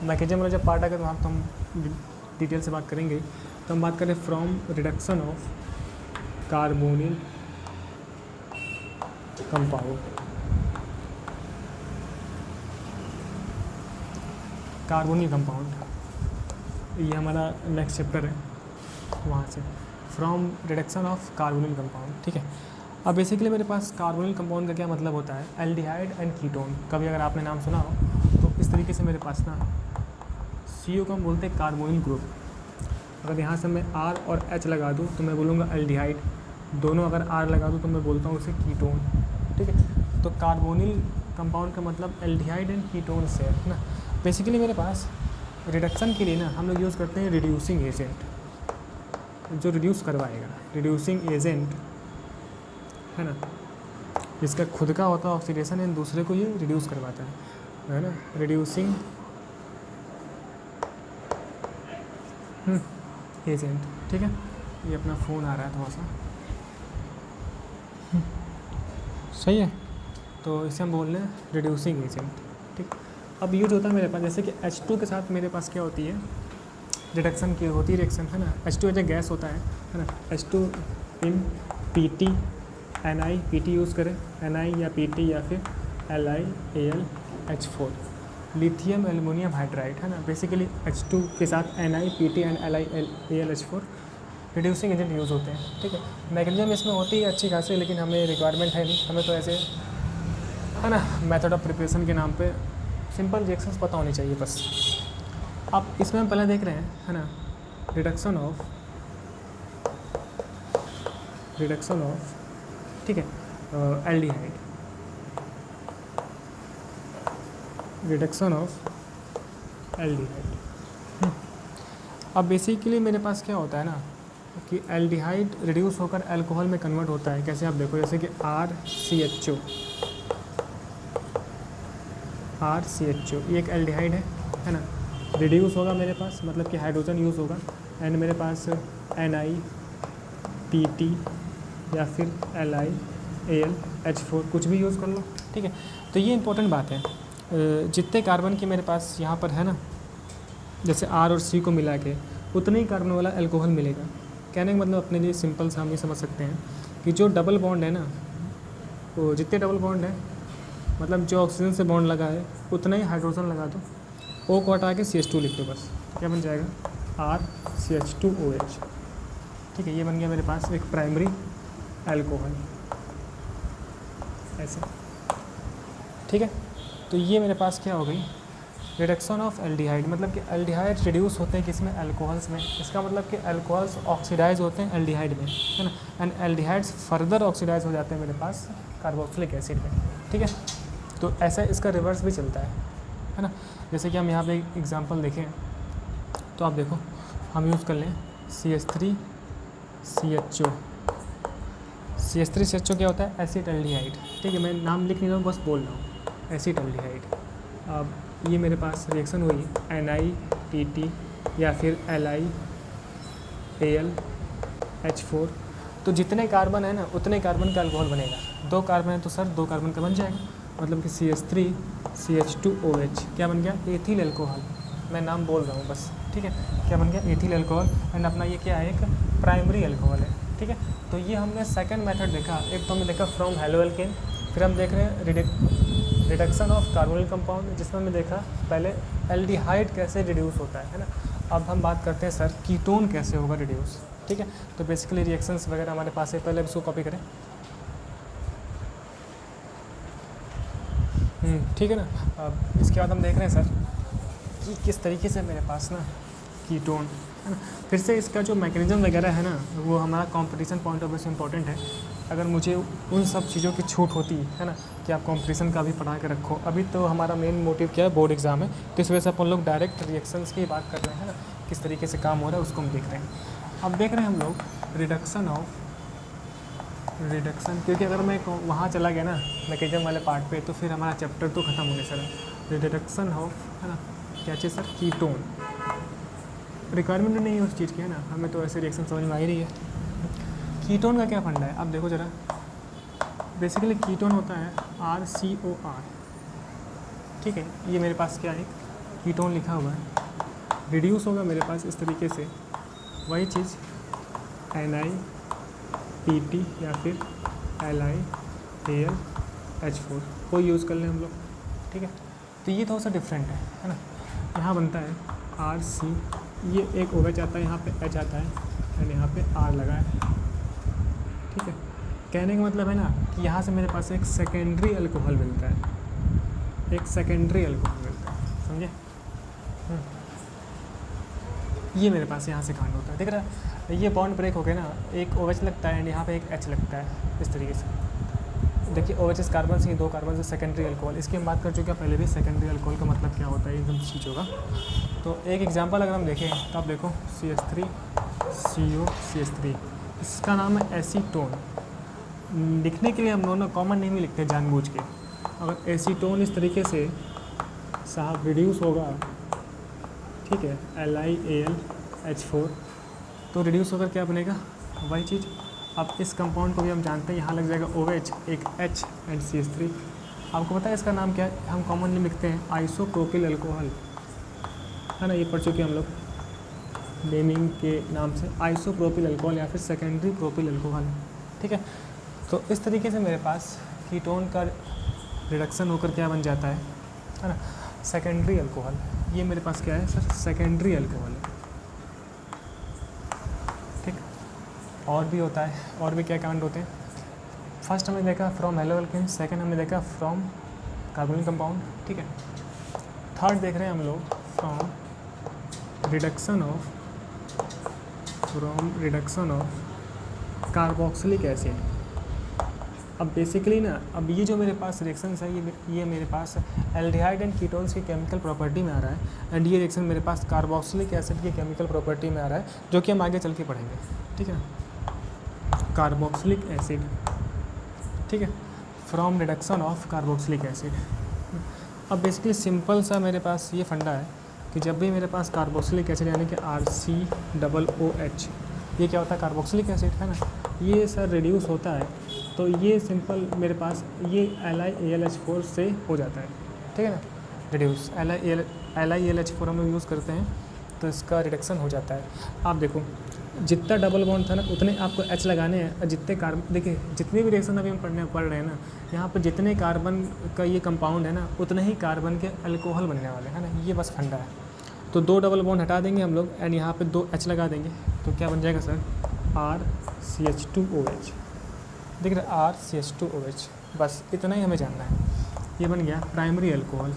मैकेनिज्म वाला जब पार्ट आएगा तो वहाँ तो हम डिटेल से बात करेंगे। तो हम बात करें from reduction of carbonyl compound, ये हमारा नेक्स्ट चैप्टर है, वहाँ से from reduction of carbonyl compound. ठीक है, अब बेसिकली मेरे पास कार्बोनिल कंपाउंड का क्या मतलब होता है, एल्डिहाइड एंड कीटोन। कभी अगर आपने नाम सुना हो तो इस तरीके से मेरे पास ना CO को हम बोलते हैं कार्बोनिल ग्रुप। अगर यहाँ से मैं R और H लगा दूँ तो मैं बोलूँगा एल्डिहाइड, दोनों अगर R लगा दूँ तो मैं बोलता हूँ उसे कीटोन। ठीक है, तो कार्बोनिल कंपाउंड का मतलब एल्डिहाइड एंड कीटोन से है ना। बेसिकली मेरे पास रिडक्शन के लिए ना हम लोग यूज़ करते हैं रिड्यूसिंग एजेंट, जो रिड्यूस करवाएगा, रिड्यूसिंग एजेंट, है ना। इसका खुद का होता है ऑक्सीडेशन एंड दूसरे को ये रिड्यूस करवाता है ना, रिड्यूसिंग एजेंट। ठीक है, ये अपना फ़ोन आ रहा है थोड़ा सा, सही है, तो इसे हम बोल रहे हैं रिड्यूसिंग एजेंट। ठीक, अब यूज होता है मेरे पास, जैसे कि H2 के साथ मेरे पास क्या होती है, रिडक्शन की होती है रिएक्शन, है ना। H2 एज ए गैस होता है ना, H2 इन PT Ni यूज़ करें, Ni या PT या फिर LiAlH4, लिथियम एल्युमिनियम हाइड्राइड, है ना, बेसिकली H2 के साथ NiPt and LiAlH4 reducing agent use होते हैं। ठीक है, मैकेनिज्म इसमें होती है अच्छी खासी, लेकिन हमें रिक्वायरमेंट है नहीं, हमें तो ऐसे, है ना, मेथड ऑफ प्रिपरेशन के नाम पे सिंपल रिएक्शंस पता होनी चाहिए बस। आप इसमें हम पहले देख रहे हैं, है ना, रिडक्शन ऑफ ठीक है एल्डिहाइड, रिडक्शन ऑफ एल्डिहाइड। अब बेसिकली मेरे पास क्या होता है ना कि एल्डिहाइड रिड्यूस होकर अल्कोहल में कन्वर्ट होता है। कैसे, आप देखो, जैसे कि RCHO ये एक एल्डिहाइड है ना, रिड्यूस होगा मेरे पास, मतलब कि हाइड्रोजन यूज़ होगा, एंड मेरे पास NiPt या फिर LiAlH4 कुछ भी यूज़ कर लो। ठीक है, तो ये इंपॉर्टेंट बात है। जितने कार्बन की मेरे पास यहाँ पर है ना, जैसे R और C को मिला के उतने ही कार्बन वाला अल्कोहल मिलेगा। कहने का मतलब अपने लिए सिंपल सा हम ये समझ सकते हैं कि जो डबल बॉन्ड है ना, वो जितने डबल बॉन्ड है, मतलब जो ऑक्सीजन से बॉन्ड लगा है उतना ही हाइड्रोजन लगा दो, O को हटा के CH2 लिख दो, बस क्या बन जाएगा RCH2OH। ठीक है, ये बन गया मेरे पास एक प्राइमरी अल्कोहल ऐसे। ठीक है, तो ये मेरे पास क्या हो गई, रिडक्शन ऑफ एल्डिहाइड, मतलब कि एल्डिहाइड रिड्यूस होते हैं किसमें, अल्कोहल्स में। इसका मतलब कि अल्कोहल्स ऑक्सीडाइज होते हैं एल्डिहाइड में, है ना, एंड एल्डिहाइड्स फर्दर ऑक्सीडाइज हो जाते हैं मेरे पास कार्बोक्सिलिक एसिड में। ठीक है, तो ऐसा इसका रिवर्स भी चलता है ना। जैसे कि हम यहाँ पे एक एग्जांपल देखें तो आप देखो, हम यूज़ कर लें CH3CHO। CH3CHO क्या होता है, एसिड एल्डिहाइड। ठीक है, मैं नाम लिख नहीं रहा हूँ, बस बोल रहा हूँ, एसिड एल्डिहाइड। अब ये मेरे पास रिएक्शन हुई NiPt या फिर LiAlH4, तो जितने कार्बन है ना उतने कार्बन का अल्कोहल बनेगा। 2 कार्बन है तो सर 2 कार्बन का बन जाएगा, मतलब कि CH3CH2OH क्या बन गया, एथिल अल्कोहल। मैं नाम बोल रहा हूँ बस। ठीक है, क्या बन गया, एथिल अल्कोहल, एंड अपना ये क्या है, एक प्राइमरी अल्कोहल है। ठीक है, तो ये हमने सेकंड मेथड देखा। एक तो हमने देखा फ्रॉम हेलो एल्केन, फिर हम देख रहे हैं रिडक्शन ऑफ कार्बोनिल कंपाउंड, जिसमें हमने देखा पहले एल्डिहाइड कैसे रिड्यूस होता है ना। अब हम बात करते हैं सर कीटोन कैसे होगा रिड्यूस। ठीक है, तो बेसिकली रिएक्शंस वगैरह हमारे पास है, पहले इसको कॉपी करें। ठीक है ना। अब इसके बाद हम देख रहे हैं सर कि किस तरीके से मेरे पास ना कीटोन, है ना, फिर से इसका जो मैकेनिज्म वगैरह है ना, वो हमारा कंपटीशन पॉइंट ऑफ व्यू से इम्पोर्टेंट है। अगर मुझे उन सब चीज़ों की छूट होती है ना कि आप कंपटीशन का भी पढ़ा के रखो, अभी तो हमारा मेन मोटिव क्या है, बोर्ड एग्जाम है, तो इस वजह से अपन लोग डायरेक्ट रिएक्शंस की बात कर रहे हैं ना, किस तरीके से काम हो रहा है उसको हम देख रहे हैं। अब देख रहे हैं हम लोग रिडक्शन, क्योंकि अगर मैं वहाँ चला गया ना मैकेनिज्म वाले पार्ट पे, तो फिर हमारा चैप्टर तो ख़त्म होने सर। रिडक्शन ऑफ, है ना, क्या चीज़ सर, कीटोन। रिक्वायरमेंट नहीं है उस चीज़ की, है ना, हमें तो ऐसे रिएक्शन समझ में आ ही रही है। कीटोन का क्या फंडा है, आप देखो ज़रा। बेसिकली कीटोन होता है RCOR। ठीक है, ये मेरे पास क्या है, कीटोन लिखा हुआ है, रिड्यूस होगा मेरे पास इस तरीके से, वही चीज़ NiPt या फिर LiAlH4 को यूज़ कर लें हम लोग। ठीक है, तो ये थोड़ा सा डिफरेंट है ना। यहाँ बनता है RC, ये एक OH आता है, यहाँ पे H आता है, एंड यहाँ पे R लगा है। ठीक है, कहने का मतलब है ना कि यहाँ से मेरे पास एक सेकेंडरी अल्कोहल मिलता है, समझे। ये मेरे पास यहाँ से कांड होता है, देख रहा है, ये बॉन्ड ब्रेक हो गया ना, एक OH लगता है एंड यहाँ पे एक H लगता है, इस तरीके से। देखिए OH कार्बन से, 2 कार्बन से सेकेंडरी अल्कोहल, इसकी हम बात कर चुके हैं पहले भी। सेकेंडरी अल्कोहल का मतलब क्या होता है, इन सब चीज़ों का। तो एक एग्जांपल अगर हम देखें तो आप देखो CH3COCH3, इसका नाम है एसीटोन। लिखने के लिए हम लोग ना कॉमन नेम ही लिखते हैं जानबूझ के। अगर एसीटोन इस तरीके से साहब रिड्यूस होगा, ठीक है, LiAlH4, तो रिड्यूस होकर क्या बनेगा, वही चीज़। अब इस कंपाउंड को भी हम जानते हैं, यहाँ लग जाएगा OH, एक H एंड CH3। आपको पता है इसका नाम क्या है, हम कॉमनली लिखते हैं आइसोप्रोपिल अल्कोहल, है ना, ये पढ़ चुके हैं हम लोग नेमिंग के नाम से, आइसोप्रोपिल अल्कोहल या फिर सेकेंडरी प्रोपिल अल्कोहल। ठीक है, तो इस तरीके से मेरे पास कीटोन का रिडक्शन होकर क्या बन जाता है ना। Secondary alcohol. ये मेरे पास क्या है सर, सेकेंडरी अल्कोहल है। ठीक, और भी होता है, और भी क्या कांड होते हैं। फर्स्ट हमने देखा फ्रॉम हेलो एल्केन, सेकेंड हमने देखा फ्रॉम कार्बोनिक कंपाउंड। ठीक है, थर्ड देख रहे हैं हम लोग from reduction of carboxylic acid. अब बेसिकली ना, अब ये जो मेरे पास रिएक्शंस है, ये मेरे पास एल्डिहाइड एंड कीटोन्स की केमिकल प्रॉपर्टी में आ रहा है, एंड ये रिएक्शन मेरे पास कार्बोक्सिलिक एसिड की केमिकल प्रॉपर्टी में आ रहा है, जो कि हम आगे चल के पढ़ेंगे। ठीक है, कार्बोक्सिलिक एसिड। ठीक है, from reduction of carboxylic acid. अब बेसिकली सिंपल सा मेरे पास ये फंडा है कि जब भी मेरे पास कार्बोक्सिलिक एसिड यानी कि RCOOH, ये क्या होता है, कार्बोक्सिलिक एसिड है ना, ये सर रिड्यूस होता है, तो ये सिंपल मेरे पास ये LiAlH4 से हो जाता है। ठीक है ना, रिड्यूस LiAlH4 हम लोग यूज़ करते हैं, तो इसका रिडक्शन हो जाता है। आप देखो जितना डबल बॉन्ड था ना, उतने आपको H लगाने हैं, जितने कार्बन, देखिए जितने भी रिएक्शन अभी हम पढ़ रहे हैं ना, यहाँ पर जितने कार्बन का ये कंपाउंड है ना, उतने ही कार्बन के अल्कोहल बनने वाले हैं ना, ये बस फंडा है। तो 2 डबल बॉन्ड हटा देंगे हम लोग, एंड यहाँ पे 2 H लगा देंगे, तो क्या बन जाएगा सर, RCH2OH। देख रहे RCH2OH, बस इतना ही हमें जानना है। ये बन गया प्राइमरी अल्कोहल।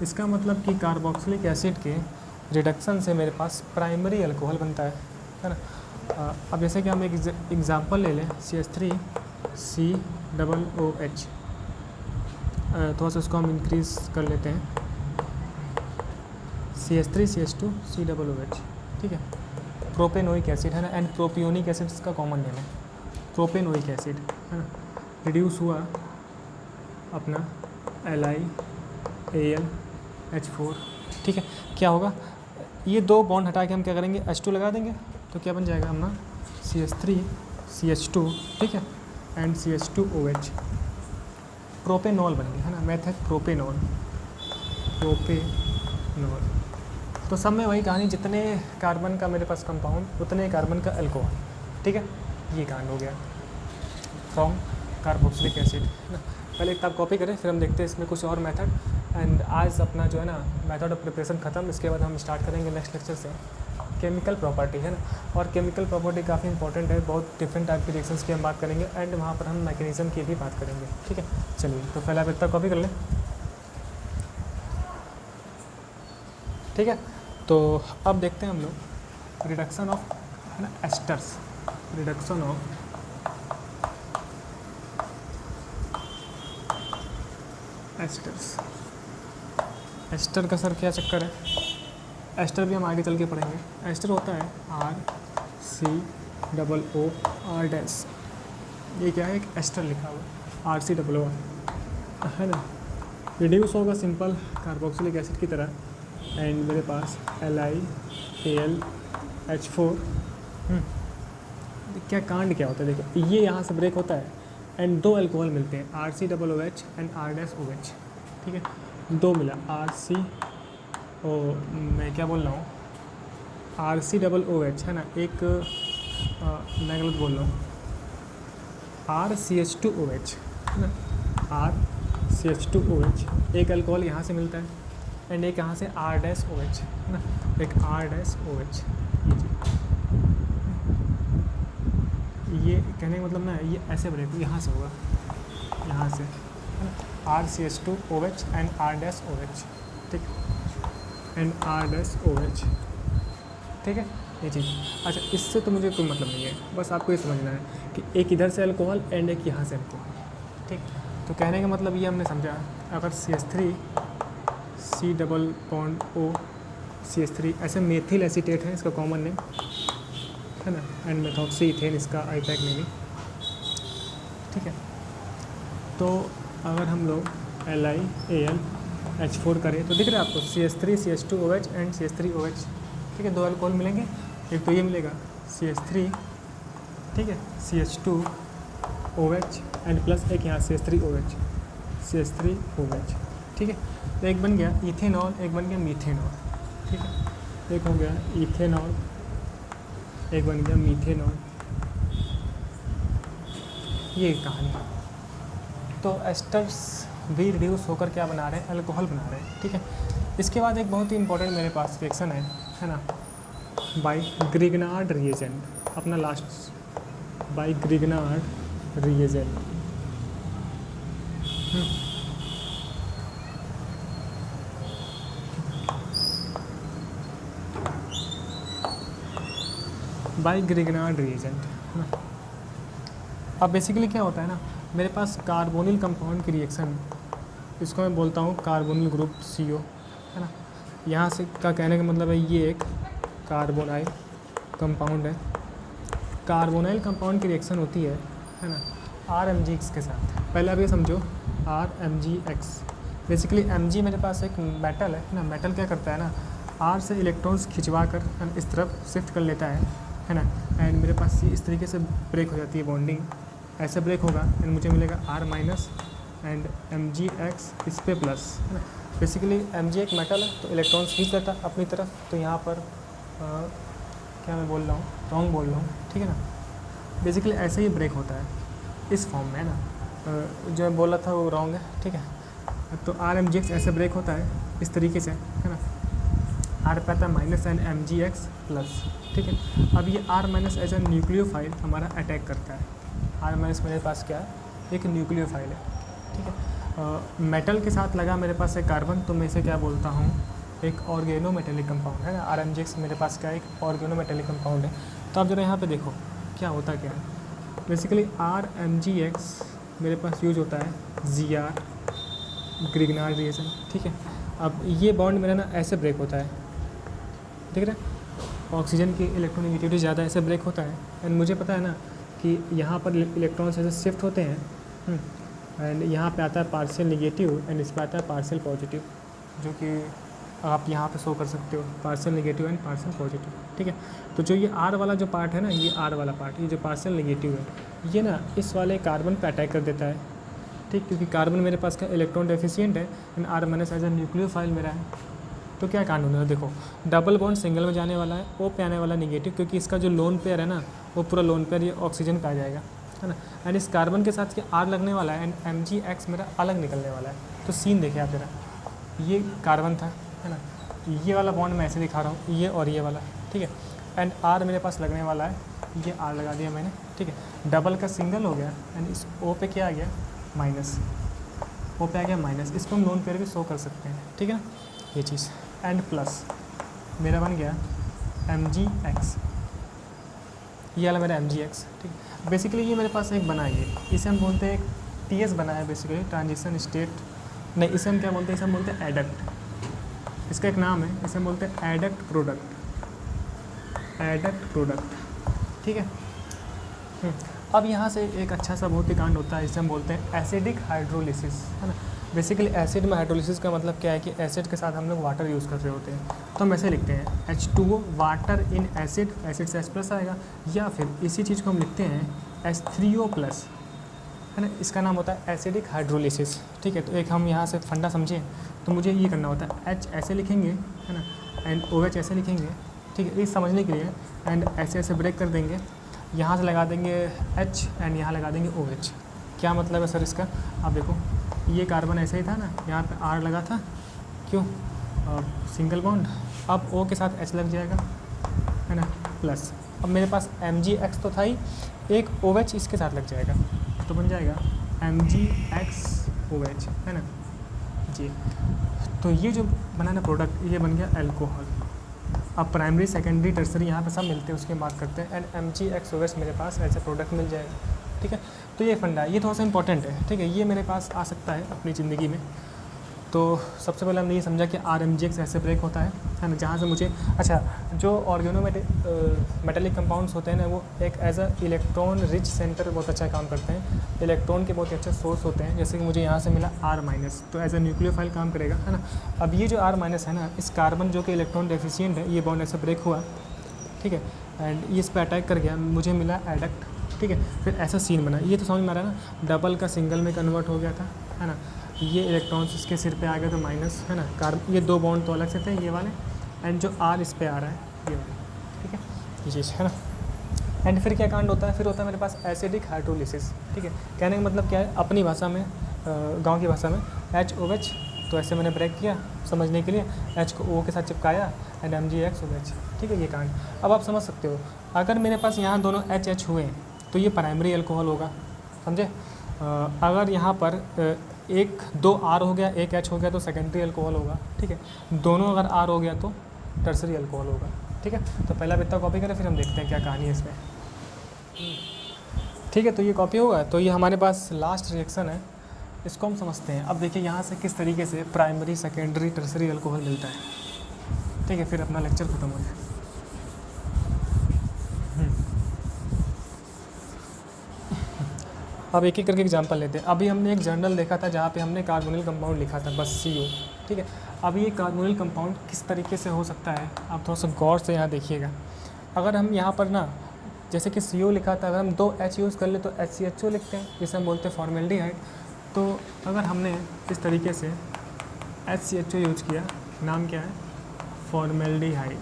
इसका मतलब कि कार्बोक्सिलिक एसिड के रिडक्शन से मेरे पास प्राइमरी अल्कोहल बनता है ना। अब जैसे कि हम एक एग्ज़ाम्पल ले लें, CH3COOH, थोड़ा सा उसको हम इंक्रीज़ कर लेते हैं, CH3CH2COOH। ठीक है, प्रोपेनोइक एसिड है ना, एंड प्रोपियोनिक एसिड का कॉमन नेम है, प्रोपेनोइक एसिड है ना, रिड्यूस हुआ अपना LiAlH4। ठीक है, क्या होगा, ये 2 बॉन्ड हटा के हम क्या करेंगे, H2 लगा देंगे, तो क्या बन जाएगा अपना CH3CH2। ठीक है, एंड CH2OH, प्रोपेनॉल बन गया है ना, मेथड प्रोपेनॉल। तो सब में वही कहानी, जितने कार्बन का मेरे पास कंपाउंड, उतने कार्बन का अल्कोहल। ठीक है, ये कांड हो गया फ्रॉम कार्बोक्सिलिक एसिड। पहले एक किताब कॉपी करें, फिर हम देखते हैं इसमें कुछ और मेथड। एंड आज अपना जो है ना मेथड ऑफ प्रिपरेशन ख़त्म, इसके बाद हम स्टार्ट करेंगे नेक्स्ट लेक्चर से केमिकल प्रॉपर्टी है ना। और केमिकल प्रॉपर्टी काफ़ी इंपॉर्टेंट है, बहुत डिफरेंट टाइप की रिएक्शंस की हम बात करेंगे, एंड वहाँ पर हम मैकेनिज्म की भी बात करेंगे। ठीक है, चलिए तो पहले आप इतना कॉपी कर लें। ठीक है, तो अब देखते हैं हम लोग रिडक्शन ऑफ है ना esters, reduction of esters. Ester का सर क्या चक्कर है, एस्टर भी हम आगे चल के पढ़ेंगे। एस्टर होता है RCOOR', ये क्या है, एक एस्टर लिखा हुआ RCOOR है ना, रिड्यूस होगा सिंपल कार्बोक्सिलिक एसिड की तरह, एंड मेरे पास LiAlH4। क्या कांड क्या होता है, देखो ये यहाँ से ब्रेक होता है, एंड 2 अल्कोहल मिलते हैं, RCOOH एंड R'OH। ठीक है, 2 मिला, मैं क्या बोल रहा हूँ, RCOOH है ना, एक मैं गलत बोल रहा हूँ, RCH2OH है ना, RCH2OH, एक अल्कोहल यहाँ से मिलता है, एंड एक यहाँ से R'OH है ना, एक R'OH। ये कहने का मतलब ना, ये ऐसे ब्रेक यहाँ से होगा, यहाँ से RCH2OH एंड R'OH। ठीक, एंड R'OH। ठीक है, ये चीज़। अच्छा, इससे तो मुझे कोई मतलब नहीं है, बस आपको ये समझना है कि एक इधर से अल्कोहल एंड एक यहाँ से अल्कोहल। ठीक, तो कहने का मतलब ये हमने समझा, अगर CH3 COO ऐसे मेथिल एसीटेट है, इसका कॉमन नेम है ना, एंड मेथॉक्सी इथेन इसका आईपैक नेम। ठीक है, तो अगर हम लोग LiAlH4 करें तो दिख रहा है आपको CH3 CH2OH एंड CH3OH। ठीक है, 2 अल्कोहल मिलेंगे, एक तो ये मिलेगा CH3, ठीक है, CH2OH एंड प्लस एक यहाँ CH3OH। ठीक है, तो एक बन गया इथेनॉल, एक बन गया मीथेनॉल। ठीक है, एक हो गया इथेनॉल, एक बन गया मीथेनॉल। ये कहानी। तो एस्टर्स भी रिड्यूस होकर क्या बना रहे हैं, अल्कोहल बना रहे हैं, ठीक है। इसके बाद एक बहुत ही इंपॉर्टेंट मेरे पास रिएक्शन है ना, बाय ग्रिग्नार्ड रिएजेंट, अपना last by Grignard reagent. By Grignard reagent है ना। अब बेसिकली क्या होता है ना, मेरे पास कार्बोनिल कंपाउंड की रिएक्शन, इसको मैं बोलता हूँ कार्बोनिल ग्रुप CO, है ना। यहाँ से का कहने का मतलब है ये एक कार्बोनाइल कंपाउंड है। कार्बोनाइल कंपाउंड की रिएक्शन होती है ना, RMgX के साथ। पहले आप ये समझो, RMgX बेसिकली Mg मेरे पास एक मेटल है ना। मेटल क्या करता है ना, R से इलेक्ट्रॉन्स खिंचवा कर इस तरफ शिफ्ट कर लेता है ना। एंड मेरे पास इस तरीके से ब्रेक हो जाती है बॉन्डिंग, ऐसे ब्रेक होगा एंड मुझे मिलेगा R- एंड Mgx इस पे प्लस, है ना। बेसिकली Mg एक मेटल है तो इलेक्ट्रॉन्स खींच लेता है अपनी तरफ, तो यहाँ पर क्या मैं बोल रहा हूँ, रॉन्ग बोल रहा हूँ, ठीक है ना। बेसिकली ऐसे ही ब्रेक होता है इस फॉर्म में, है ना। जो मैं बोला था वो रॉन्ग है, ठीक है। तो RMgX ऐसे ब्रेक होता है इस तरीके से, है ना। R पे आता है माइनस एंड Mgx प्लस, ठीक है। अब ये R- एज ए न्यूक्लियोफाइल हमारा अटैक करता है। R- मेरे पास क्या है, एक न्यूक्लियोफाइल है, ठीक है। मेटल के साथ लगा मेरे पास एक कार्बन, तो मैं इसे क्या बोलता हूँ, एक ऑर्गेनोमेटेलिक कंपाउंड है ना। RMgX मेरे पास क्या है, एक ऑर्गेनोमेटेलिक कंपाउंड है। तो आप जरा यहाँ पे देखो क्या होता क्या है। बेसिकली RMgX मेरे पास यूज होता है Gr ग्रिग्नार्ड रिएक्शन, ठीक है। अब ये बॉन्ड मेरा ना ऐसे ब्रेक होता है, देख रहे हैं, ऑक्सीजन की इलेक्ट्रोनेगेटिविटी ज़्यादा ऐसे ब्रेक होता है। एंड मुझे पता है ना कि यहाँ पर इलेक्ट्रॉन्स ऐसे शिफ्ट होते हैं, एंड यहाँ पे आता है पार्शियल नेगेटिव एंड इस पर आता है पार्शियल पॉजिटिव, जो कि आप यहाँ पे शो कर सकते हो, partial negative and partial positive, ठीक है। तो जो ये R वाला जो पार्ट है ना, ये R वाला पार्ट, ये जो पार्शियल नेगेटिव है, ये ना इस वाले कार्बन पे अटैक कर देता है, ठीक, क्योंकि कार्बन मेरे पास का इलेक्ट्रॉन डेफिशिएंट है and R- as a nucleophile मेरा है। तो क्या कानून है, देखो डबल बॉन्ड सिंगल में जाने वाला है, O पे आने वाला नेगेटिव, क्योंकि इसका जो लोन पेयर है ना, वो पूरा लोन पेयर ये ऑक्सीजन पे आ जाएगा, है ना। एंड इस कार्बन के साथ ये R लगने वाला है एंड Mgx मेरा अलग निकलने वाला है। तो सीन देखिए आप जरा, ये कार्बन था, है ना, ये वाला बॉन्ड मैं ऐसे दिखा रहा हूँ, ये और ये वाला, ठीक है। एंड R मेरे पास लगने वाला है, ये R लगा दिया मैंने, ठीक है। डबल का सिंगल हो गया एंड इस O पे क्या आ गया, माइनस, O पे आ गया माइनस। इसको हम लोन पेयर भी शो कर सकते हैं, ठीक है ना, ये चीज़। एंड प्लस मेरा बन गया Mgx, ये वाला मेरा Mgx, ठीक है। बेसिकली ये मेरे पास एक बना है, इसे हम बोलते हैं एक TS बना है, बेसिकली ट्रांजिशन स्टेट, नहीं इसे हम क्या बोलते हैं, इसे हम बोलते हैं एडक्ट, इसका एक नाम है, इसे हम बोलते हैं एडक्ट प्रोडक्ट, एडक्ट प्रोडक्ट, ठीक है। अब यहाँ से एक अच्छा सा भौतिक कांड होता है, इसे हम बोलते हैं एसिडिक हाइड्रोलिसिस, है ना। बेसिकली एसिड में हाइड्रोलिसिस का मतलब क्या है कि एसिड के साथ हम लोग वाटर यूज़ कर रहे होते हैं, तो हम ऐसे लिखते हैं H2O water in acid, acid से H+ आएगा, या फिर इसी चीज़ को हम लिखते हैं H3O+, है ना। इसका नाम होता है एसिडिक हाइड्रोलिसिस, ठीक है। तो एक हम यहाँ से फंडा समझें, तो मुझे ये करना होता है H ऐसे लिखेंगे, है ना, एंड OH ऐसे लिखेंगे, ठीक है, ये समझने के लिए। एंड ऐसे ऐसे ब्रेक कर देंगे, यहाँ से लगा देंगे H एंड यहाँ लगा देंगे OH। क्या मतलब है सर इसका, आप देखो ये कार्बन ऐसे ही था ना, यहाँ पे R लगा था, क्यों, सिंगल बॉन्ड, अब O के साथ H लग जाएगा, है ना, प्लस। अब मेरे पास Mgx तो था ही, एक OH इसके साथ लग जाएगा, तो बन जाएगा MgXOH, है ना जी। तो ये जो बना ना प्रोडक्ट, ये बन गया अल्कोहल। अब प्राइमरी सेकेंडरी टर्सरी यहाँ पे सब मिलते हैं, उसके मार्क करते हैं एंड MgXOH मेरे पास ऐसा प्रोडक्ट मिल जाएगा, ठीक है। तो ये फंडा है, ये थोड़ा सा इंपॉर्टेंट है, ठीक है, ये मेरे पास आ सकता है अपनी ज़िंदगी में। तो सबसे पहले हमने ये समझा कि RMgX ऐसे ब्रेक होता है ना, जहाँ से मुझे, अच्छा, जो मेटेलिक कंपाउंड्स होते हैं ना, वो एक as a electron rich centre बहुत अच्छा काम करते हैं, इलेक्ट्रॉन के बहुत ही अच्छे सोर्स होते हैं। जैसे कि मुझे यहाँ से मिला R-, तो एज अ न्यूक्लियोफाइल काम करेगा, है ना। अब ये जो R- है ना, इस कार्बन जो कि इलेक्ट्रॉन डेफिशिएंट है, ये बॉन्ड ऐसे ब्रेक हुआ, ठीक है, एंड ये इस पर अटैक कर गया, मुझे मिला एडक्ट, ठीक है। फिर ऐसा सीन बना, ये तो समझ में आ रहा है ना, डबल का सिंगल में कन्वर्ट हो गया था, है ना। ये इलेक्ट्रॉन्स इसके सिर पे आ गए तो माइनस, है ना, कार्बन, ये दो बॉन्ड तो अलग से थे ये वाले, एंड जो R इस पे आ रहा है ये वाले, ठीक है, ये चीज़ है ना। एंड फिर क्या कांड होता है, फिर होता है मेरे पास एसिडिक हाइड्रोलिसिस, ठीक है। कहने का मतलब क्या है, अपनी भाषा में गांव की भाषा में HOH, तो ऐसे मैंने ब्रेक किया समझने के लिए, H को O के साथ चिपकाया एंड MgXOH। ठीक है, ये कहानी। अब आप समझ सकते हो, अगर मेरे पास यहाँ दोनों HH हुए तो ये प्राइमरी अल्कोहल होगा, समझे। अगर यहाँ पर एक 2 R हो गया, एक H हो गया तो सेकेंडरी अल्कोहल होगा। ठीक है, दोनों अगर R हो गया तो टर्सरी अल्कोहल होगा। ठीक है, तो पहला बित्ता कॉपी करें, फिर हम देखते हैं क्या कहानी है इसमें। ठीक है, तो ये कॉपी होगा, तो ये हमारे पास लास्ट रिएक्शन है, इसको हम समझते हैं। अब देखिए यहाँ से किस तरीके से प्राइमरी, सेकेंडरी, टर्सरी अल्कोहल मिलता है। ठीक है, फिर अपना लेक्चर खत्म हो जाए। अब एक एक करके एग्जांपल लेते हैं। अभी हमने एक जर्नल देखा था जहाँ पे हमने कार्बोनिल कंपाउंड लिखा था, बस CO। ठीक है, अब ये कार्बोनिल कंपाउंड किस तरीके से हो सकता है, आप थोड़ा सा गौर से यहाँ देखिएगा। अगर हम यहाँ पर ना, जैसे कि CO लिखा था, अगर हम 2 H यूज़ कर ले तो HCHO लिखते हैं, जिसे हम बोलते हैं फॉर्मेल्डिहाइड। तो अगर हमने इस तरीके से HCHO यूज़ किया, नाम क्या है, फॉर्मेल्डिहाइड,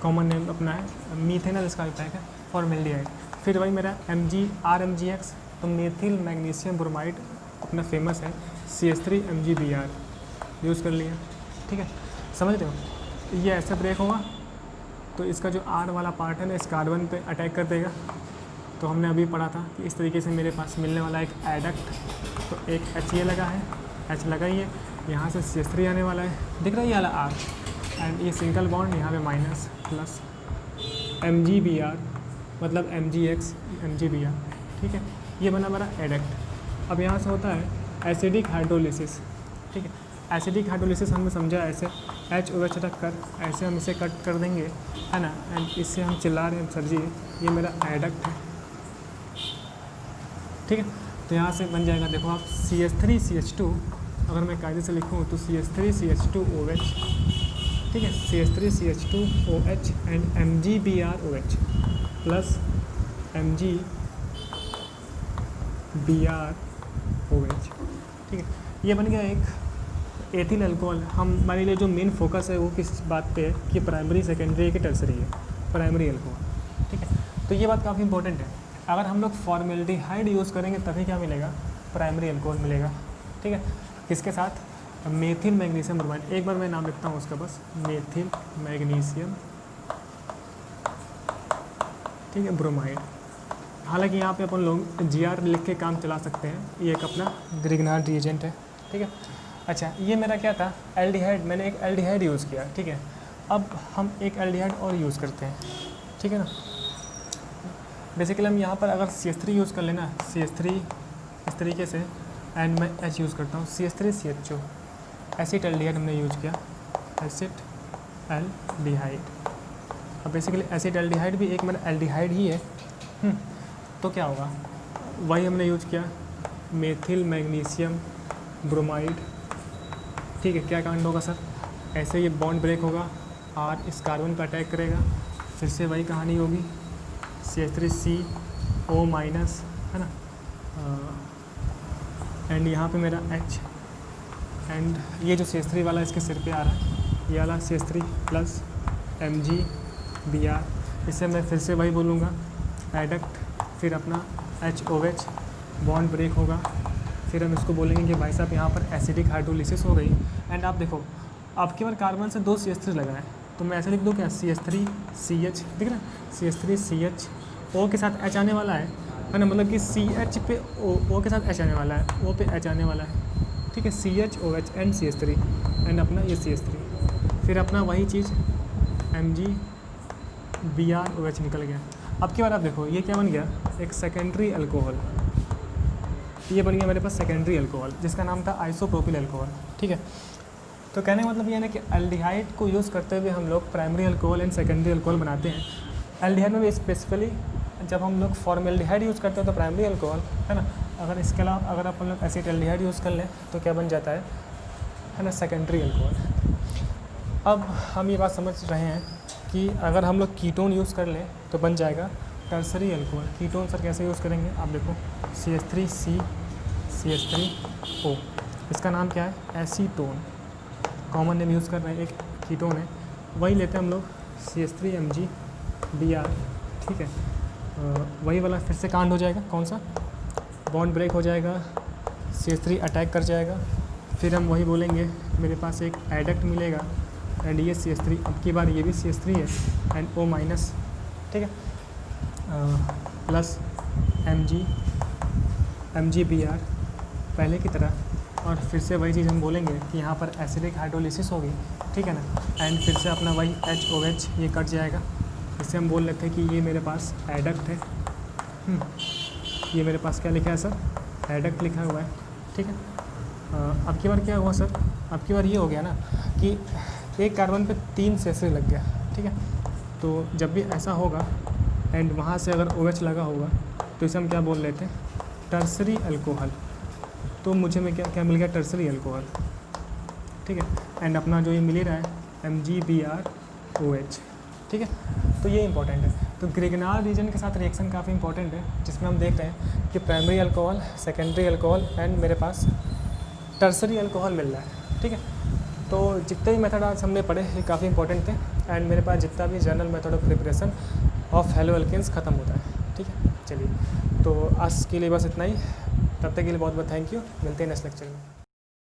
कॉमन नेम अपना है, मीथेनॉल इसका पैक है, फॉर्मेल्डिहाइड। फिर वही मेरा RMGX, तो मेथिल मैग्नीशियम ब्रोमाइड अपना फेमस है, CH3MgBr यूज़ कर लिया। ठीक है, समझ रहे हो, ये ऐसे ब्रेक होगा तो इसका जो R वाला पार्ट है ना, इस कार्बन पे अटैक कर देगा। तो हमने अभी पढ़ा था कि इस तरीके से मेरे पास मिलने वाला एक एडक्ट, तो एक H ये लगा है, H लगा ही है, यहाँ से CH3 आने वाला है, दिख रहा है ये वाला R, एंड ये सिंगल बॉन्ड यहाँ पे माइनस प्लस MgBr, मतलब MgX MgBr। ठीक है, ये बना हमारा एडक्ट। अब यहाँ से होता है एसिडिक हाइड्रोलिसिस। ठीक है, एसिडिक हाइड्रोलिसिस हमने समझा ऐसे, HOH रख कर ऐसे हम इसे कट कर देंगे, है ना, एंड इससे हम चिल्ला रहे हैं सर जी ये मेरा एडक्ट है। ठीक है, तो यहाँ से बन जाएगा, देखो आप CH3CH2, अगर मैं कायदे से लिखूँ तो CH3CH2OH, ठीक है, CH3CH2OH and MgBrOH plus MgBrOH। ठीक है, ये बन गया एक एथिल अल्कोहल। हमारे लिए जो मेन फोकस है वो किस बात पे है कि प्राइमरी, सेकेंडरी की टर्सरी है, प्राइमरी अल्कोहल। ठीक है, तो ये बात काफ़ी इंपॉर्टेंट है। अगर हम लोग फॉर्मेल्डिहाइड यूज़ करेंगे तभी क्या मिलेगा, प्राइमरी अल्कोहल मिलेगा। ठीक है, किसके साथ, मेथिल मैग्नीशियम ब्रोमाइड। एक बार मैं नाम लिखता हूँ उसका बस, मेथिल मैग्नीशियम, ठीक है, ब्रोमाइड। हालांकि यहाँ पे अपन लोग GR लिख के काम चला सकते हैं, ये एक अपना ग्रिग्नार्ड रिएजेंट है। ठीक है, अच्छा ये मेरा क्या था, एल्डिहाइड, मैंने एक एल्डिहाइड यूज़ किया। ठीक है, अब हम एक एल्डिहाइड और यूज़ करते हैं। ठीक है ना, बेसिकली हम यहाँ पर अगर CH3 यूज़ कर लेना, CH3 इस तरीके से, एंड मैं H यूज़ करता हूँ, CH3CHO, एसिड एल्डिहाइड हमने यूज़ किया, एसिड एल्डिहाइड। अब बेसिकली एसिड एल्डिहाइड भी एक मेरा एल्डिहाइड ही है। तो क्या होगा, वही हमने यूज किया, मेथिल मैग्नीशियम ब्रोमाइड। ठीक है, क्या कांड होगा सर, ऐसे ये बॉन्ड ब्रेक होगा, R इस कार्बन पर अटैक करेगा, फिर से वही कहानी होगी, CH3CO माइनस, है ना, एंड यहाँ पे मेरा H, एंड ये जो CH3 वाला इसके सिर पे आ रहा है, ये वाला CH3 प्लस MgBr। इसे मैं फिर से वही बोलूँगा, एडक्ट, फिर अपना HOH, बॉन्ड ब्रेक होगा, फिर हम इसको बोलेंगे कि भाई साहब यहाँ पर एसिडिक हाइड्रोलिसिस हो गई। एंड आप देखो, अब केवल कार्बन से 2 CH3 लगा है, तो मैं ऐसे लिख दूँ क्या, CH3CH, दिख रहा है, CH3CH, O के साथ H आने वाला है ना, मतलब कि CH पे O के साथ H आने वाला है, O पे H आने वाला है। ठीक है, CHOH एंड CH3, एंड अपना ये CH3, फिर अपना वही चीज़ MgBrOH निकल गया। अब की बार आप देखो, ये क्या बन गया, एक सेकेंडरी अल्कोहल, ये बन गया मेरे पास सेकेंडरी अल्कोहल, जिसका नाम था आइसोप्रोपिल अल्कोहल। ठीक है, तो कहने का मतलब ये है ना कि एल्डिहाइड को यूज़ करते हुए हम लोग primary alcohol and secondary alcohol बनाते हैं। एल्डिहाइड में भी स्पेसिफिकली जब हम लोग फॉर्मेल्डिहाइड यूज़ करते हैं तो प्राइमरी अल्कोहल, है ना, अगर इसके अलावा अगर अपन लोग एसिड एल्डिहाइड यूज़ कर लें तो क्या बन जाता है ना, सेकेंडरी अल्कोहल। अब हम ये बात समझ रहे हैं कि अगर हम लोग कीटोन यूज़ कर लें तो बन जाएगा टर्सरी अल्कोहल। कीटोन सर कैसे यूज़ करेंगे, आप देखो, CH3C CH3O, इसका नाम क्या है, एसीटोन, कॉमन नेम यूज़ कर रहे हैं, एक कीटोन है, वही लेते हैं हम लोग, CH3MgBr। ठीक है, वही वाला फिर से कांड हो जाएगा, कौन सा, बॉन्ड ब्रेक हो जाएगा, CH3 अटैक कर जाएगा, फिर हम वही बोलेंगे मेरे पास एक एडक्ट मिलेगा एंड ये CH3, अब की बार ये भी CH3 है एंड O माइनस, ठीक है, प्लस MgBr पहले की तरह, और फिर से वही चीज़ हम बोलेंगे कि यहाँ पर एसिडिक हाइड्रोलिसिस होगी, ठीक है ना, एंड फिर से अपना वही HOH ये कट जाएगा। इससे हम बोल लेते हैं कि ये मेरे पास एडक्ट है, ये मेरे पास क्या लिखा है सर, एडक्ट लिखा हुआ है, ठीक है। अब की बार क्या हुआ सर, अब की बार ये हो गया ना कि एक कार्बन पे 3 CH3 लग गया, ठीक है। तो जब भी ऐसा होगा एंड वहाँ से अगर OH लगा होगा तो इसे हम क्या बोल लेते हैं, टर्सरी अल्कोहल। तो मुझे में क्या मिल गया, टर्सरी अल्कोहल, ठीक है। एंड अपना जो ये मिल रहा है MgBrOH, ठीक है। तो ये इंपॉर्टेंट है। तो ग्रिगनाल रीजन के साथ रिएक्शन काफ़ी इंपॉर्टेंट है, जिसमें हम देख रहे हैं कि primary alcohol, secondary alcohol and मेरे पास टर्सरी अल्कोहल मिल रहा है, ठीक है। तो जितने भी मेथड आज हमने पढ़े ये काफ़ी इंपॉर्टेंट थे एंड मेरे पास जितना भी general method of preparation of haloalkanes ख़त्म होता है, ठीक है। चलिए, तो आज के लिए बस इतना ही, तब तक के लिए बहुत बहुत थैंक यू, मिलते हैं नेक्स्ट लेक्चर में।